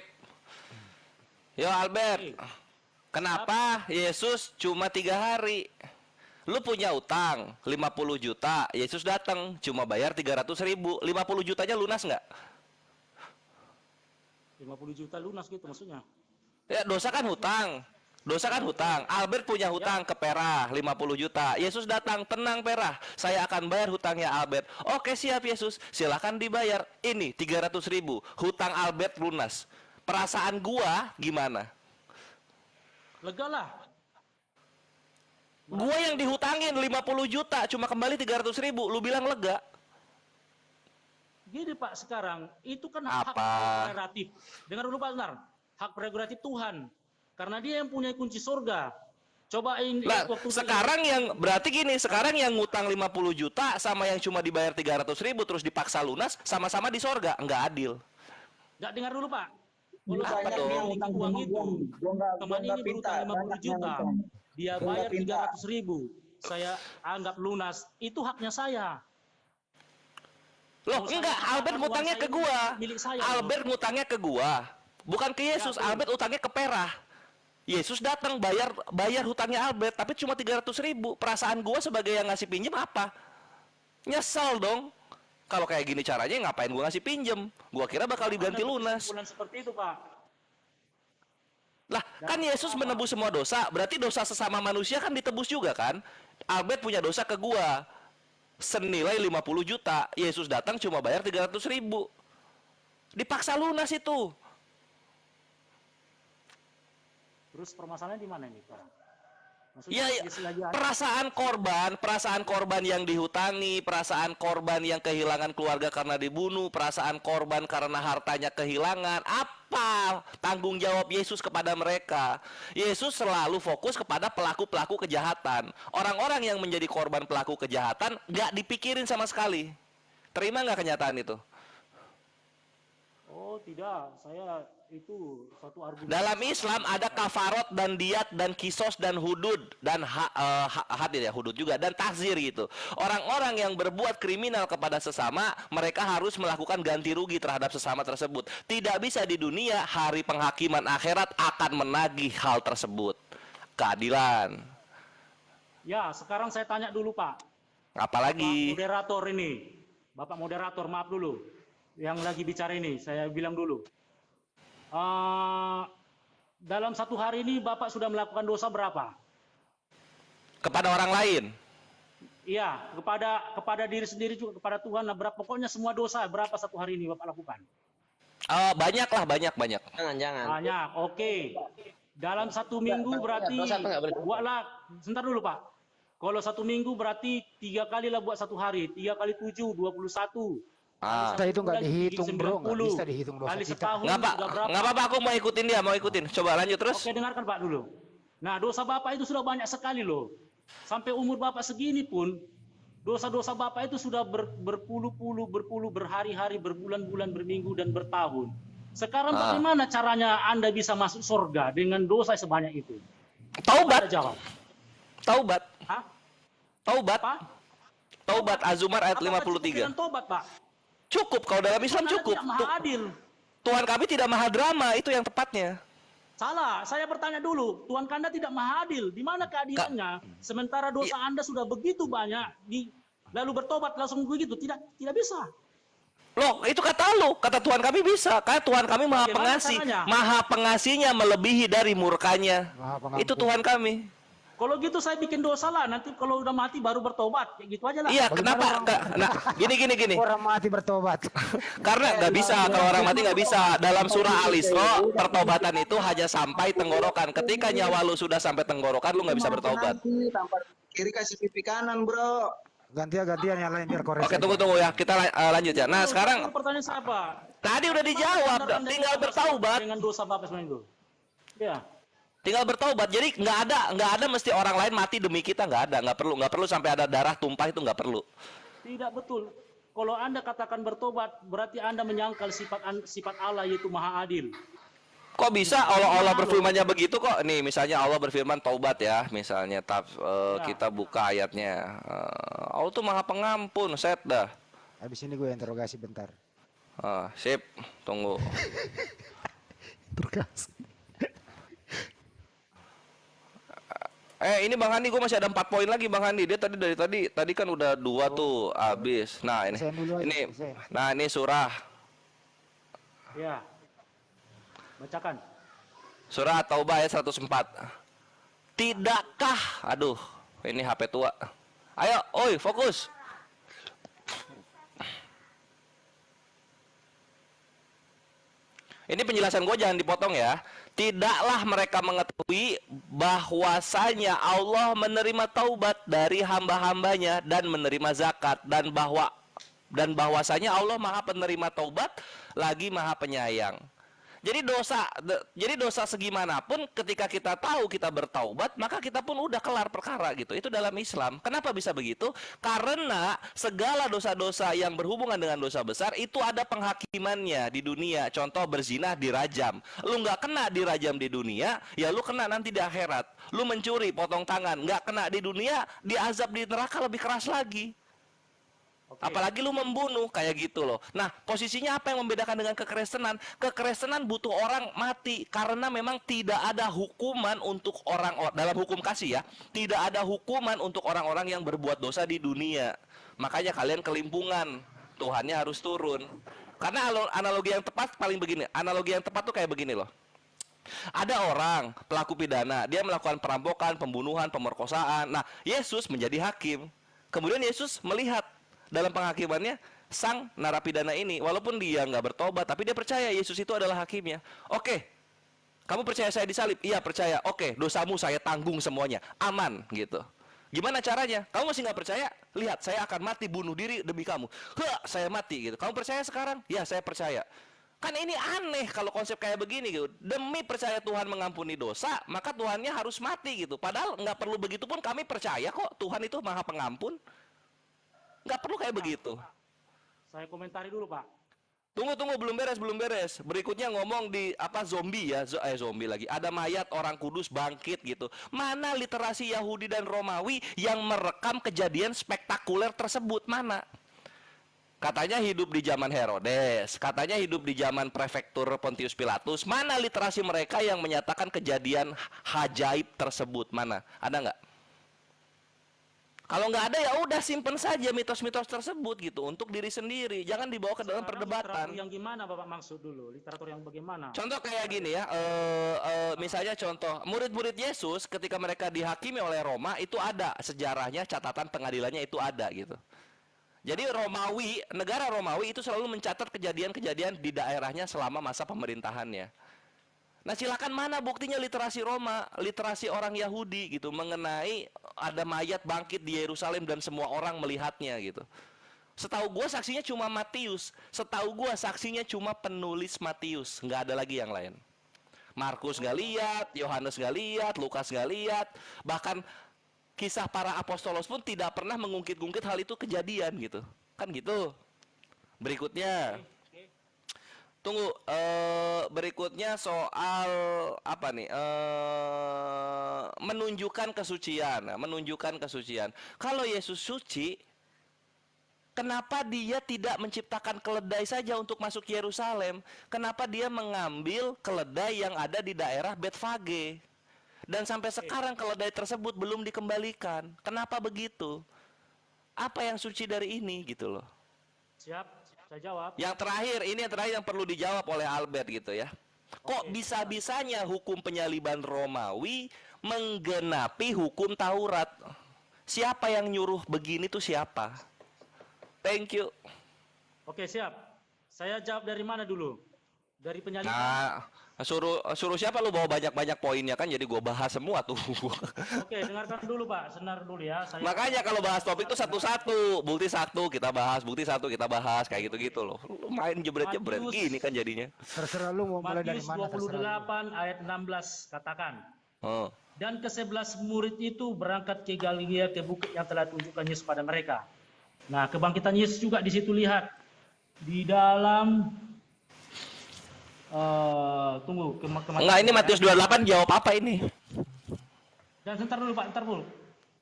Yo Albert, kenapa Yesus cuma 3 hari? Lu punya utang 50 juta, Yesus datang cuma bayar 300.000. 50 jutanya lunas nggak? 50 juta lunas gitu maksudnya. Ya, dosa kan hutang. Albert punya hutang ke Perah 50 juta. Yesus datang, tenang Perah, saya akan bayar hutangnya Albert. Oke siap Yesus, silakan dibayar. Ini 300.000, hutang Albert lunas. Perasaan gua gimana? Lega lah. Gua yang dihutangin 50 juta cuma kembali 300.000, lu bilang lega? Gini Pak, sekarang itu kan Apa? hak prerogatif. Dengar dulu Pak, benar. Hak prerogatif Tuhan. Karena dia yang punya kunci surga. Cobain Nah, sekarang yang berarti gini, sekarang yang ngutang 50 juta sama yang cuma dibayar 300.000 terus dipaksa lunas, sama-sama di sorga, nggak adil. Nggak, dengar dulu Pak. Kalau Apa saya tuh? memiliki uang itu, teman ini berutang 50 juta, dia bayar 300.000, saya anggap lunas, itu haknya saya. Loh, Kalau enggak, saya Albert katakan ngutangnya uang ke saya gua. milik saya, Albert ngutangnya ke gua. Bukan ke Yesus, Ya, Albert utangnya ke Perah. Yesus datang bayar hutangnya Albert, tapi cuma 300.000. Perasaan gua sebagai yang ngasih pinjem apa? Nyesel dong. Kalau kayak gini caranya ngapain gua ngasih pinjem? Gua kira bakal diganti lunas. Kesimpulan seperti itu Pak. Lah, kan Yesus menebus semua dosa, berarti dosa sesama manusia kan ditebus juga kan? Albert punya dosa ke gua senilai 50 juta. Yesus datang cuma bayar 300.000. Dipaksa lunas itu. Terus permasalahannya di mana ini sekarang? Ya, perasaan korban yang dihutangi, perasaan korban yang kehilangan keluarga karena dibunuh, perasaan korban karena hartanya kehilangan. Apa tanggung jawab Yesus kepada mereka? Yesus selalu fokus kepada pelaku-pelaku kejahatan. Orang-orang yang menjadi korban pelaku kejahatan nggak dipikirin sama sekali. Terima nggak kenyataan itu? Oh tidak, saya itu suatu argumen. Dalam Islam ada kafarot dan diat dan kisos dan hudud dan hadir ya, hudud juga dan takzir gitu. Orang-orang yang berbuat kriminal kepada sesama, mereka harus melakukan ganti rugi terhadap sesama tersebut. Tidak bisa di dunia, hari penghakiman akhirat akan menagih hal tersebut. Keadilan. Ya, sekarang saya tanya dulu Pak. Apalagi? Bapak moderator ini. Bapak moderator, maaf dulu. Yang lagi bicara ini, saya bilang dulu. Dalam satu hari ini Bapak sudah melakukan dosa berapa? Kepada orang lain? Iya, kepada diri sendiri juga, kepada Tuhan. Berapa? Pokoknya semua dosa berapa satu hari ini Bapak lakukan? Banyak lah, banyak. Jangan. Banyak, oke. Dalam satu minggu berarti buatlah, sebentar dulu Pak. Kalau satu minggu berarti 3 kali lah buat satu hari. 3 kali 7, 21. Kita itu nggak dihitung bro, nggak bisa dihitung dosa Kali kita. setahun Nggak Pak, sudah berapa? nggak apa-apa, aku mau ikutin dia, mau ikutin. Coba lanjut terus. Oke, dengarkan Pak dulu. Nah, dosa Bapak itu sudah banyak sekali loh. Sampai umur Bapak segini pun, dosa-dosa Bapak itu sudah berpuluh-puluh, berhari-hari, berbulan-bulan, berminggu, dan bertahun. Sekarang bagaimana caranya Anda bisa masuk surga dengan dosa sebanyak itu? Taubat. Jawab. Taubat. Hah? Taubat. Apa? Taubat Az-Zumar ayat Apa 53. dengan tobat, Pak? Cukup, kalau dalam Islam Karena cukup. tidak maha adil. Tuhan kami tidak maha drama, itu yang tepatnya. Salah, saya bertanya dulu. Tuhan Anda tidak maha adil. Di mana keadilannya? Sementara dosa Anda sudah begitu banyak, lalu bertobat langsung begitu. Tidak bisa. Loh, itu kata lu, kata Tuhan kami bisa. Karena Tuhan kami maha Bagaimana pengasih. caranya? Maha pengasihnya melebihi dari murkanya. Itu Tuhan kami. Kalau gitu saya bikin dosa lah. Nanti kalau udah mati baru bertobat. Kayak gitu aja lah. Iya, kenapa? Nah, gini. Orang mati bertobat. Karena nggak bisa, kalau orang mati nggak bisa. Dalam surah Al-Isra, pertobatan itu hanya sampai tenggorokan. Ketika nyawa lu sudah sampai tenggorokan, lu nggak bisa bertobat. Tampar kiri kasih pipi kanan, bro. Gantian nyalain biar koreksi. Oke, tunggu ya. Kita lanjut ya. Nah, sekarang Pertanyaan saya apa? tadi udah dijawab, tinggal bertaubat. Dengan dosa Bapak seminggu. Ya. Tinggal bertaubat. Jadi nggak ada mesti orang lain mati demi kita, nggak perlu sampai ada darah tumpah, itu nggak perlu. Tidak betul. Kalau Anda katakan bertobat, berarti Anda menyangkal sifat Allah yaitu Maha Adil. Kok bisa Allah berfirmannya begitu kok? Nih misalnya Allah berfirman taubat ya, misalnya kita buka ayatnya. Allah tuh Maha Pengampun, set dah. Habis ini gue interogasi bentar. Sip, tunggu. Interogasi. Ini Bang Handi, gue masih ada 4 poin lagi Bang Handi. Dia dari tadi kan udah 2 tuh habis. Nah ini surah. Ya. Bacakan. Surah At-Taubah ayat 104. Tidakkah, aduh, ini HP tua. Ayo, oi, fokus. Ini penjelasan gue jangan dipotong ya. Tidaklah mereka mengetahui bahwasanya Allah menerima taubat dari hamba-hambanya dan menerima zakat, dan bahwasanya Allah Maha Penerima taubat lagi Maha Penyayang. Jadi dosa segimanapun ketika kita tahu kita bertaubat, maka kita pun udah kelar perkara gitu. Itu dalam Islam. Kenapa bisa begitu? Karena segala dosa-dosa yang berhubungan dengan dosa besar itu ada penghakimannya di dunia. Contoh berzina dirajam. Lu nggak kena dirajam di dunia, ya lu kena nanti di akhirat. Lu mencuri potong tangan, nggak kena di dunia, diazab di neraka lebih keras lagi. Apalagi lu membunuh kayak gitu loh. Nah, posisinya apa yang membedakan dengan kekristenan? Kekristenan butuh orang mati karena memang tidak ada hukuman untuk orang dalam hukum kasih ya. Tidak ada hukuman untuk orang-orang yang berbuat dosa di dunia. Makanya kalian kelimpungan. Tuhannya harus turun. Karena analogi yang tepat paling begini. Analogi yang tepat tuh kayak begini loh. Ada orang pelaku pidana, dia melakukan perampokan, pembunuhan, pemerkosaan. Nah, Yesus menjadi hakim. Kemudian Yesus melihat dalam penghakimannya sang narapidana ini, walaupun dia nggak bertobat, tapi dia percaya Yesus itu adalah hakimnya. Oke, kamu percaya saya disalib? Iya percaya. Oke, dosamu saya tanggung semuanya, aman gitu. Gimana caranya? Kamu masih nggak percaya? Lihat, saya akan mati bunuh diri demi kamu. Saya mati gitu. Kamu percaya sekarang? Ya, saya percaya. Kan ini aneh kalau konsep kayak begini gitu. Demi percaya Tuhan mengampuni dosa, maka Tuhannya harus mati gitu. Padahal nggak perlu begitu pun kami percaya kok Tuhan itu Maha Pengampun. Nggak perlu kayak begitu. Saya komentari dulu, Pak. Tunggu, belum beres. Berikutnya ngomong di zombie ya, zombie lagi. Ada mayat orang kudus bangkit gitu. Mana literasi Yahudi dan Romawi yang merekam kejadian spektakuler tersebut? Mana? Katanya hidup di zaman Herodes, katanya hidup di zaman prefektur Pontius Pilatus. Mana literasi mereka yang menyatakan kejadian ajaib tersebut? Mana? Ada nggak? Kalau nggak ada ya udah simpen saja mitos-mitos tersebut gitu untuk diri sendiri, jangan dibawa ke dalam perdebatan. Literatur yang gimana Bapak maksud dulu? Literatur yang bagaimana? Contoh kayak gini ya, misalnya contoh murid-murid Yesus ketika mereka dihakimi oleh Roma itu ada sejarahnya, catatan pengadilannya itu ada gitu. Jadi negara Romawi itu selalu mencatat kejadian-kejadian di daerahnya selama masa pemerintahannya. Nah silakan mana buktinya literasi Roma, literasi orang Yahudi gitu mengenai ada mayat bangkit di Yerusalem dan semua orang melihatnya gitu. Setahu gue saksinya cuma Matius, setahu gue saksinya cuma penulis Matius, nggak ada lagi yang lain. Markus nggak lihat, Yohanes nggak lihat, Lukas nggak lihat, bahkan kisah para apostolos pun tidak pernah mengungkit-ungkit hal itu kejadian gitu, kan gitu. Berikutnya. Tunggu, berikutnya soal apa nih? Menunjukkan kesucian. Kalau Yesus suci, kenapa dia tidak menciptakan keledai saja untuk masuk Yerusalem? Kenapa dia mengambil keledai yang ada di daerah Betfage? Dan sampai sekarang keledai tersebut belum dikembalikan. Kenapa begitu? Apa yang suci dari ini gitu loh? Siap. Saya jawab. Yang terakhir yang perlu dijawab oleh Albert gitu ya. Kok bisa-bisanya hukum penyaliban Romawi menggenapi hukum Taurat? Siapa yang nyuruh begini tuh siapa? Thank you. Oke, siap. Saya jawab dari mana dulu? Dari penyaliban. Nah, suruh siapa lu bawa banyak poinnya kan jadi gua bahas semua tuh. Oke, dengarkan dulu Pak, senar dulu ya. Makanya kalau bahas topik itu satu-satu, bukti satu kita bahas, kayak gitu-gitu loh. Lu main jebret-jebret gini kan jadinya. Terserah lu mau mulai dari mana. Matius 28 ayat 16 katakan. Dan ke-11 murid itu berangkat ke Galilea ke bukit yang telah tunjukkan Yesus pada mereka. Nah, kebangkitan Yesus juga di situ lihat. Di dalam enggak, ini Matius 28 jawab apa ini? Dan sebentar dulu Pak,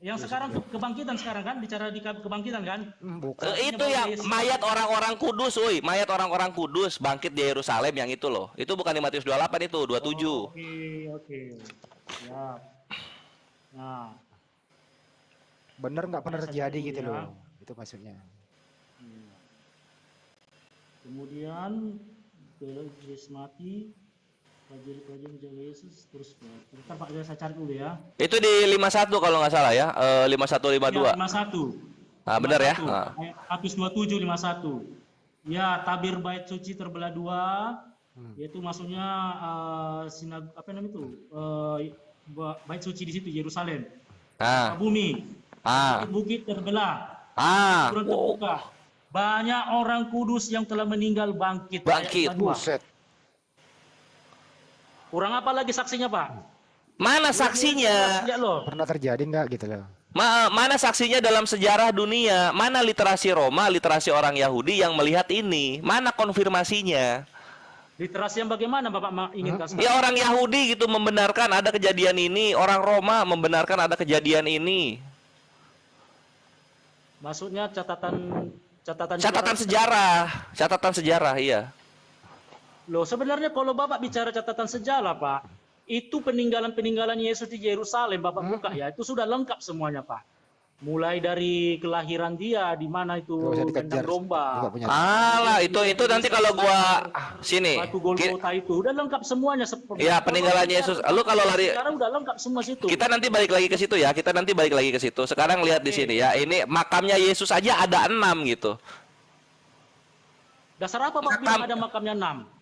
Yang sekarang kebangkitan sekarang kan, bicara di kebangkitan kan? Bukan. Itu yang mayat orang-orang kudus, mayat orang-orang kudus bangkit di Yerusalem yang itu loh. Itu bukan di Matius 28 itu, 27. Oke. Ya. Nah. Bener nggak pernah terjadi gitu loh. Itu maksudnya. Kemudian Yesus mati, prajurit menjaga Yesus terus. Bentar Pak, saya cari dulu ya. Itu di 51 kalau nggak salah ya, 51 52. Ya, 51. Nah, benar ya. Matius 27 51. Ya, tabir bait suci terbelah dua. Yaitu maksudnya apa namanya itu? Bait suci di situ Yerusalem. Bumi. Bukit terbelah. Kuburan terbuka. Banyak orang kudus yang telah meninggal bangkit. Buset. Kurang apa lagi saksinya, Pak? Mana saksinya? Pernah terjadi nggak gitu loh? Mana saksinya dalam sejarah dunia? Mana literasi Roma, literasi orang Yahudi yang melihat ini? Mana konfirmasinya? Literasi yang bagaimana Bapak inginkan? Ya orang Yahudi gitu membenarkan ada kejadian ini, orang Roma membenarkan ada kejadian ini. Maksudnya catatan sejarah, iya. Loh, sebenarnya kalau Bapak bicara catatan sejarah, Pak, itu peninggalan Yesus di Yerusalem, Bapak buka ya, itu sudah lengkap semuanya, Pak. Mulai dari kelahiran dia, di mana itu kandang domba. Alah, itu nanti kalau gua sini. Batu Golgota itu udah lengkap semuanya. Ya, peninggalan Yesus. Lu kalau lari sekarang udah lengkap semua situ. Kita nanti balik lagi ke situ ya. Sekarang lihat di sini ya. Ini makamnya Yesus aja ada 6 gitu. Dasar apa Pak bilang ada makamnya 6?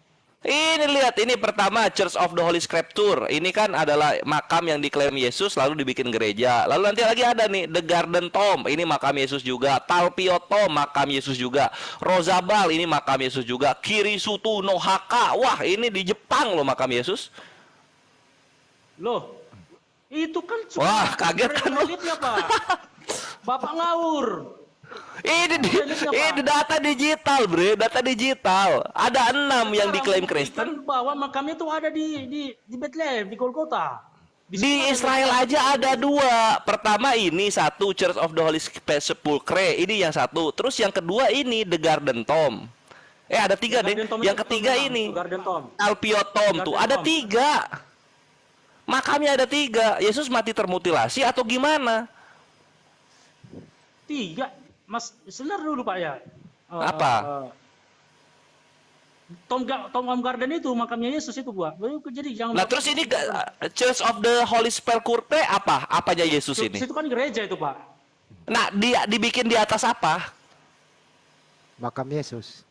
Ini lihat, ini pertama Church of the Holy Scripture. Ini kan adalah makam yang diklaim Yesus lalu dibikin gereja. Lalu nanti lagi ada nih The Garden Tomb, ini makam Yesus juga. Talpiot makam Yesus juga. Rosabal, ini makam Yesus juga. Kirisutu no Haka, wah ini di Jepang loh makam Yesus. Loh, itu kan wah kaget kan lo? Pak. Bapak ngawur. Ini data digital, bre, data digital. Ada 6 yang diklaim Kristen. Bahwa makamnya itu ada di Bethlehem, di Golgota. Di Israel aja ada 2. Pertama ini satu Church of the Holy Sepulchre, ini yang satu. Terus yang kedua ini The Garden Tomb. Ada 3 deh. Yang ketiga ini Talpiot Tomb tuh ada 3. Makamnya ada 3. Yesus mati termutilasi atau gimana? 3. Mas, sebentar dulu Pak ya. Apa? Tom Garden itu makamnya Yesus itu Pak. Jadi jangan. Nah terus ini Church of the Holy Sepulchre apa? Apanya Yesus ini? Itu kan gereja itu Pak. Nah dibikin di atas apa? Makam Yesus.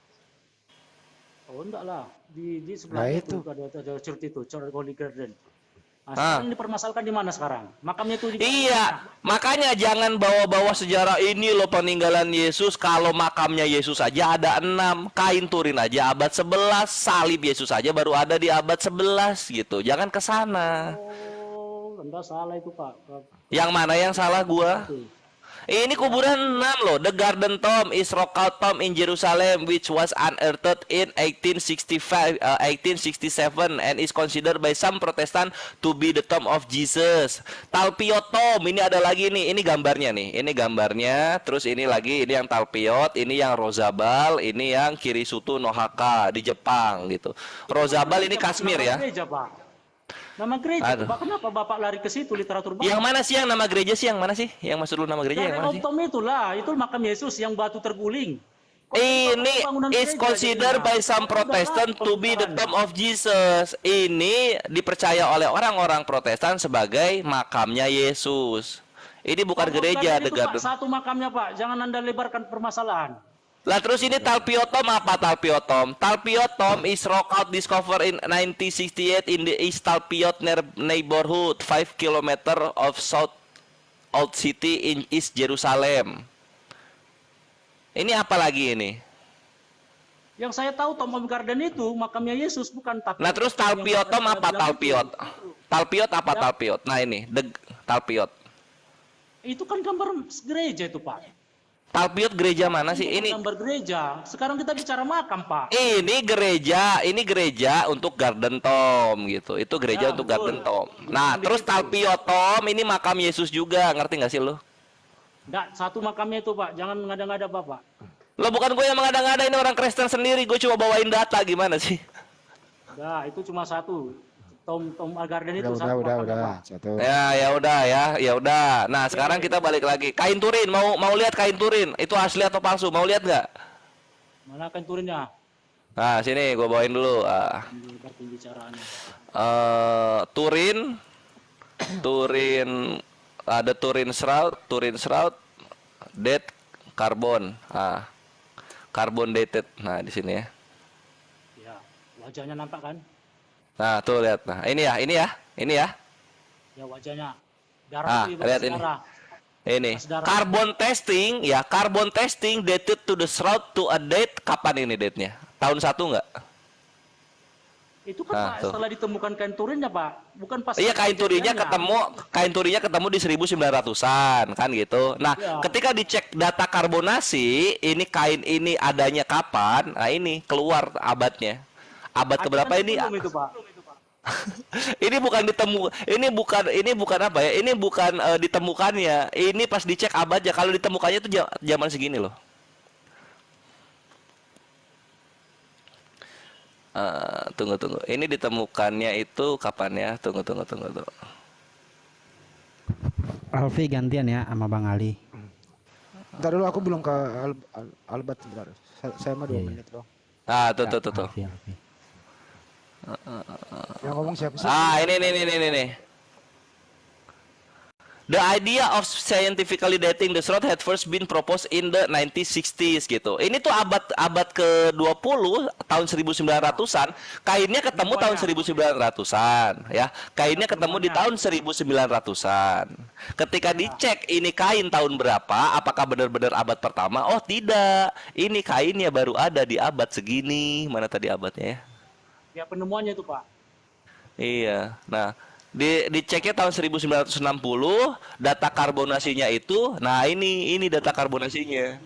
Oh enggak lah. Di sebelah itu ada church itu, Church Holy Garden. Sekarang dipermasalahkan di mana sekarang? Makamnya itu Iya, makanya jangan bawa-bawa sejarah ini loh peninggalan Yesus. Kalau makamnya Yesus aja ada 6, kain Turin aja abad 11, salib Yesus aja baru ada di abad 11 gitu. Jangan ke sana. Oh, Anda salah itu Pak. Yang mana yang salah gua? Ini kuburan 6 loh. The Garden Tomb is rock cut tomb in Jerusalem which was unearthed in 1867 and is considered by some Protestant to be the tomb of Jesus. Talpiot Tomb, ini ada lagi nih. Ini gambarnya nih. Ini gambarnya. Terus ini lagi, ini yang Talpiot, ini yang Rosabal, ini yang Kirisutu no Haka di Jepang gitu. Rosabal ini Kashmir ya. Nama gereja, Pak, kenapa Bapak lari ke situ literatur Bapak? Yang mana sih yang nama gereja sih? Yang mana sih? Yang maksud lu nama gereja yang mana sih? Itu makam Yesus yang batu terguling. Ini is considered by some Protestant to be the tomb of Jesus. Ini dipercaya oleh orang-orang Protestan sebagai makamnya Yesus. Ini bukan gereja, The Garden. Satu makamnya Pak, jangan Anda lebarkan permasalahan. Lah terus ini Talpiot Tomb apa Talpiot Tomb? Talpiot Tomb is rock out discovered in 1968 in the East Talpiot neighborhood, 5 km of South Old City in East Jerusalem. Ini apa lagi ini? Yang saya tahu Tom Garden itu makamnya Yesus bukan Talpiot. Nah terus Talpiot Tomb apa Talpiot? Talpiot apa Talpiot? Nah ini The Talpiot. Itu kan gambar gereja itu Pak. Talpiot gereja mana sih? Ini gambar gereja. Sekarang kita bicara makam, Pak. Ini gereja untuk Garden Tomb gitu. Itu gereja untuk Garden Tomb. Nah, terus Talpiot Tomb ini makam Yesus juga. Ngerti nggak sih lo? Nggak, satu makamnya itu, Pak. Jangan ngada-ngada, Bapak. Lo bukan gue yang mengada-ngada, ini orang Kristen sendiri. Gue cuma bawain data, gimana sih? Nah, itu cuma satu. Tom Garden itu udah. Satu. Ya udah. Nah, sekarang kita balik lagi. Kain Turin, mau lihat kain Turin? Itu asli atau palsu? Mau lihat nggak? Mana kain Turinnya? Nah, sini gue bawain dulu. Turin ada Turin Shroud, date carbon. Carbon dated. Nah, di sini ya. Wajahnya nampak kan? Nah, tuh lihat. Nah, ini ya. Ya wajahnya. Darah Ah, itu lihat ini. darah. Ini. Darah. Carbon testing dated to the shroud to a date. Kapan ini date-nya? Tahun 1 enggak? Itu kan Pak, setelah ditemukan kain turinnya Pak, bukan pas. Iya, kain turinya ketemu di 1900-an kan gitu. Nah, ya. Ketika dicek data karbonasi, ini kain ini adanya kapan? Nah, ini keluar abadnya. Abad keberapa ini? Itu, Pak. Ini bukan apa ya? Ini bukan ditemukannya. Ini pas dicek abadnya. Kalau ditemukannya itu zaman segini loh. Tunggu. Ini ditemukannya itu kapan ya? Tunggu. Alfi gantian ya sama Bang Ali. Bentar dulu, aku belum ke Albat sebentar. Saya mah 2 menit doang. Tuh. Alfi, Alfi. Yang ngomong siapa sih? Ini. The idea of scientifically dating the shroud had first been proposed in the 1960s gitu. Ini tuh abad ke-20 tahun 1900-an, kainnya ketemu tahun 1900-an ya. Kainnya ketemu di tahun 1900-an. Ketika dicek ini kain tahun berapa, apakah benar-benar abad pertama? Oh, tidak. Ini kainnya baru ada di abad segini. Mana tadi abadnya ya? Ya penemuannya itu Pak. Iya. Nah, diceknya tahun 1960, data karbonasinya itu, nah ini data karbonasinya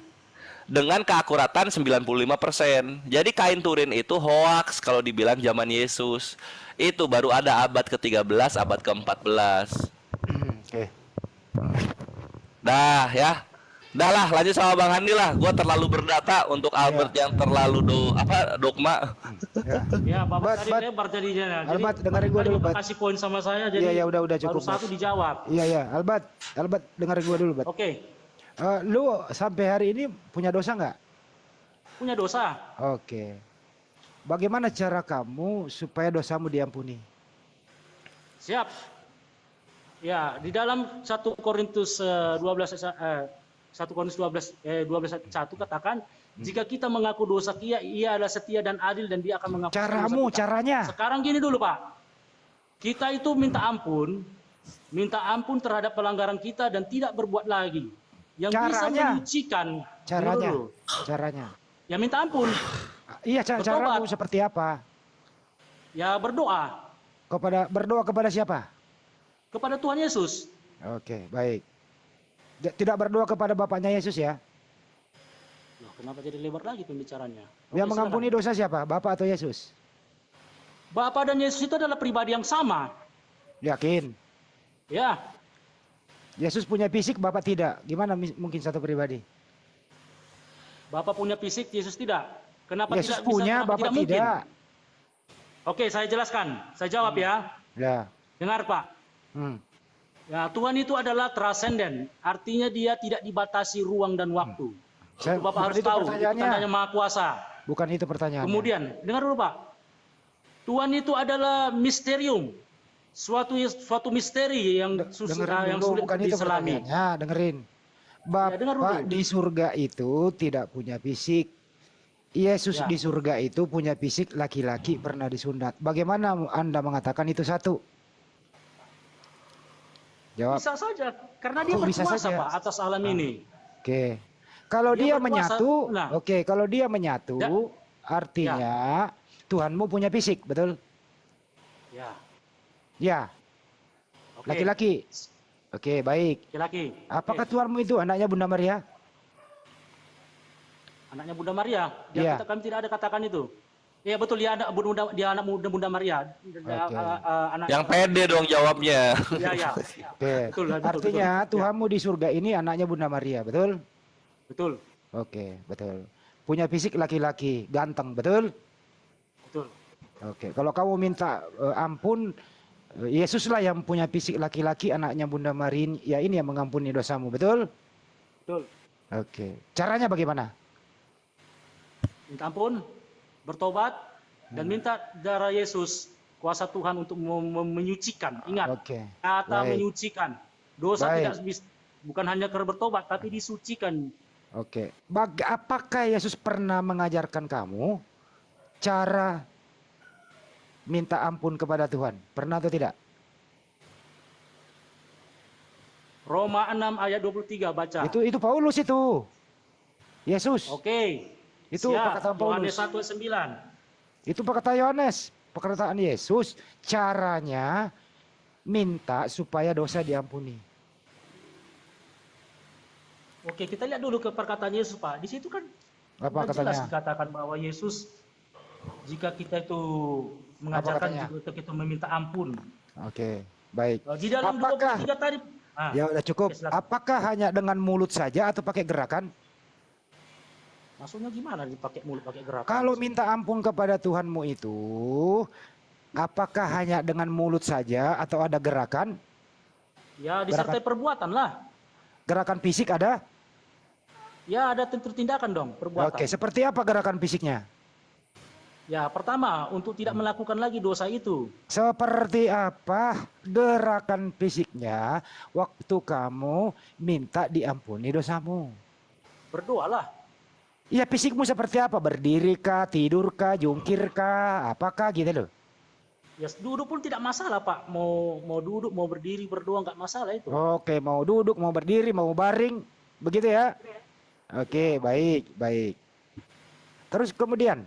dengan keakuratan 95%. Jadi kain Turin itu hoax kalau dibilang zaman Yesus. Itu baru ada abad ke-13, abad ke-14. Oke. Dah ya. Dah lah, lanjut sama Bang Handi lah. Gua terlalu berdata untuk Albert yang terlalu dogma. Ya, Bapak tadi lebar jadinya. Albat, dengerin gua dulu, Bat. Kasih poin sama saya jadi. Iya, udah cukup. Baru 1 dijawab. Iya, Albat, dengerin gua dulu, Bat. Oke. Lu sampai hari ini punya dosa nggak? Punya dosa. Oke. Bagaimana cara kamu supaya dosamu diampuni? Siap. Ya, di dalam 1 Korintus 1 Korintus 12:1 katakan, jika kita mengaku dosa ia adalah setia dan adil dan dia akan mengampuni dosa kita. Caranya. Sekarang gini dulu Pak. Kita itu minta ampun terhadap pelanggaran kita dan tidak berbuat lagi. Yang bisa menyucikan. Caranya. Ya minta ampun. Iya, caramu seperti apa? Ya berdoa. Berdoa kepada siapa? Kepada Tuhan Yesus. Oke, baik. Tidak berdoa kepada Bapaknya Yesus ya? Loh, kenapa jadi lebar lagi pembicaranya? Yang mengampuni dosa siapa? Bapak atau Yesus? Bapak dan Yesus itu adalah pribadi yang sama. Yakin? Ya. Yesus punya fisik, Bapak tidak. Gimana mungkin satu pribadi? Bapak punya fisik, Yesus tidak. Kenapa Yesus tidak punya, bisa? Bapak tidak. Oke, saya jelaskan. Saya jawab ya. Ya. Dengar Pak. Ya, Tuhan itu adalah transenden, artinya dia tidak dibatasi ruang dan waktu. Itu Bapak harus tahu, itu tandanya Maha Kuasa. Bukan itu pertanyaannya. Kemudian, dengar dulu Pak. Tuhan itu adalah misterium, suatu misteri yang sulit diselami. Ya, dengerin. Bapak di surga itu tidak punya fisik. Yesus di surga itu punya fisik laki-laki pernah disunat. Bagaimana Anda mengatakan itu satu? Jawab. Bisa saja, karena dia berkuasa Pak atas alam ini. Oke. Kalau dia menyatu, kalau dia menyatu, artinya Tuhanmu punya fisik, betul? Ya. Ya. Laki-laki. Oke, baik. Laki-laki. Apakah Tuhanmu itu anaknya Bunda Maria? Anaknya Bunda Maria? Iya. Kami tidak ada katakan itu. Iya betul, dia anak Bunda Maria. Yang pede dong jawabnya. Iya. Betul. Artinya Tuhanmu di surga ini anaknya Bunda Maria, betul? Betul. Oke, betul. Punya fisik laki-laki, ganteng, betul? Betul. Oke, kalau kamu minta ampun, Yesuslah yang punya fisik laki-laki, anaknya Bunda Maria, ya ini yang mengampuni dosamu, betul? Betul. Oke, caranya bagaimana? Minta ampun, bertobat, dan minta darah Yesus, kuasa Tuhan untuk menyucikan. Ingat, kata menyucikan. Dosa bukan hanya karena bertobat, tapi disucikan. Oke, apakah Yesus pernah mengajarkan kamu cara minta ampun kepada Tuhan? Pernah atau tidak? Roma 6 ayat 23 baca. Itu Paulus itu. Yesus. Oke. Itu Siap. perkataan Paulus. Yohanes 1 ayat 9. Itu perkataan Yohanes, perkataan Yesus, caranya minta supaya dosa diampuni. Oke, kita lihat dulu ke perkataan Yesus, Pak. Di situ kan Apa jelas katanya? dikatakan bahwa Yesus jika kita itu mengajarkan juga kita meminta ampun. Oke, baik. Di dalam Apakah 23 tadi. ya udah cukup. Oke, silakan. Apakah hanya dengan mulut saja atau pakai gerakan? Maksudnya gimana dipakai mulut, pakai gerakan? Kalau minta ampun kepada Tuhanmu itu, apakah hanya dengan mulut saja atau ada gerakan? Ya, disertai perbuatan lah. Gerakan fisik ada? Ya, ada tentu tindakan dong, perbuatan. Oke, seperti apa gerakan fisiknya? Ya, pertama, untuk tidak melakukan lagi dosa itu. Seperti apa gerakan fisiknya waktu kamu minta diampuni dosamu? Berdoalah. Ya, fisikmu seperti apa? Berdiri kah, tidur kah, jungkir kah, apakah gitu loh? Ya, duduk pun tidak masalah, Pak. Mau duduk, mau berdiri, berdoa nggak masalah itu. Oke, mau duduk, mau berdiri, mau baring, begitu ya? Oke, baik. Terus kemudian,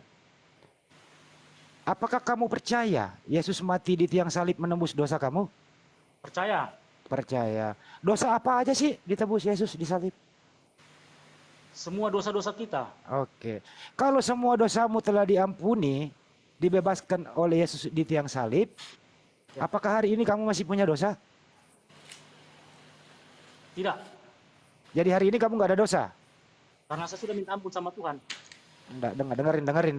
apakah kamu percaya Yesus mati di tiang salib menembus dosa kamu? Percaya. Percaya. Dosa apa aja sih ditebus Yesus di salib? Semua dosa-dosa kita. Oke. Kalau semua dosamu telah diampuni, dibebaskan oleh Yesus di tiang salib, apakah hari ini kamu masih punya dosa? Tidak. Jadi hari ini kamu nggak ada dosa? Karena saya sudah minta ampun sama Tuhan. Enggak, dengerin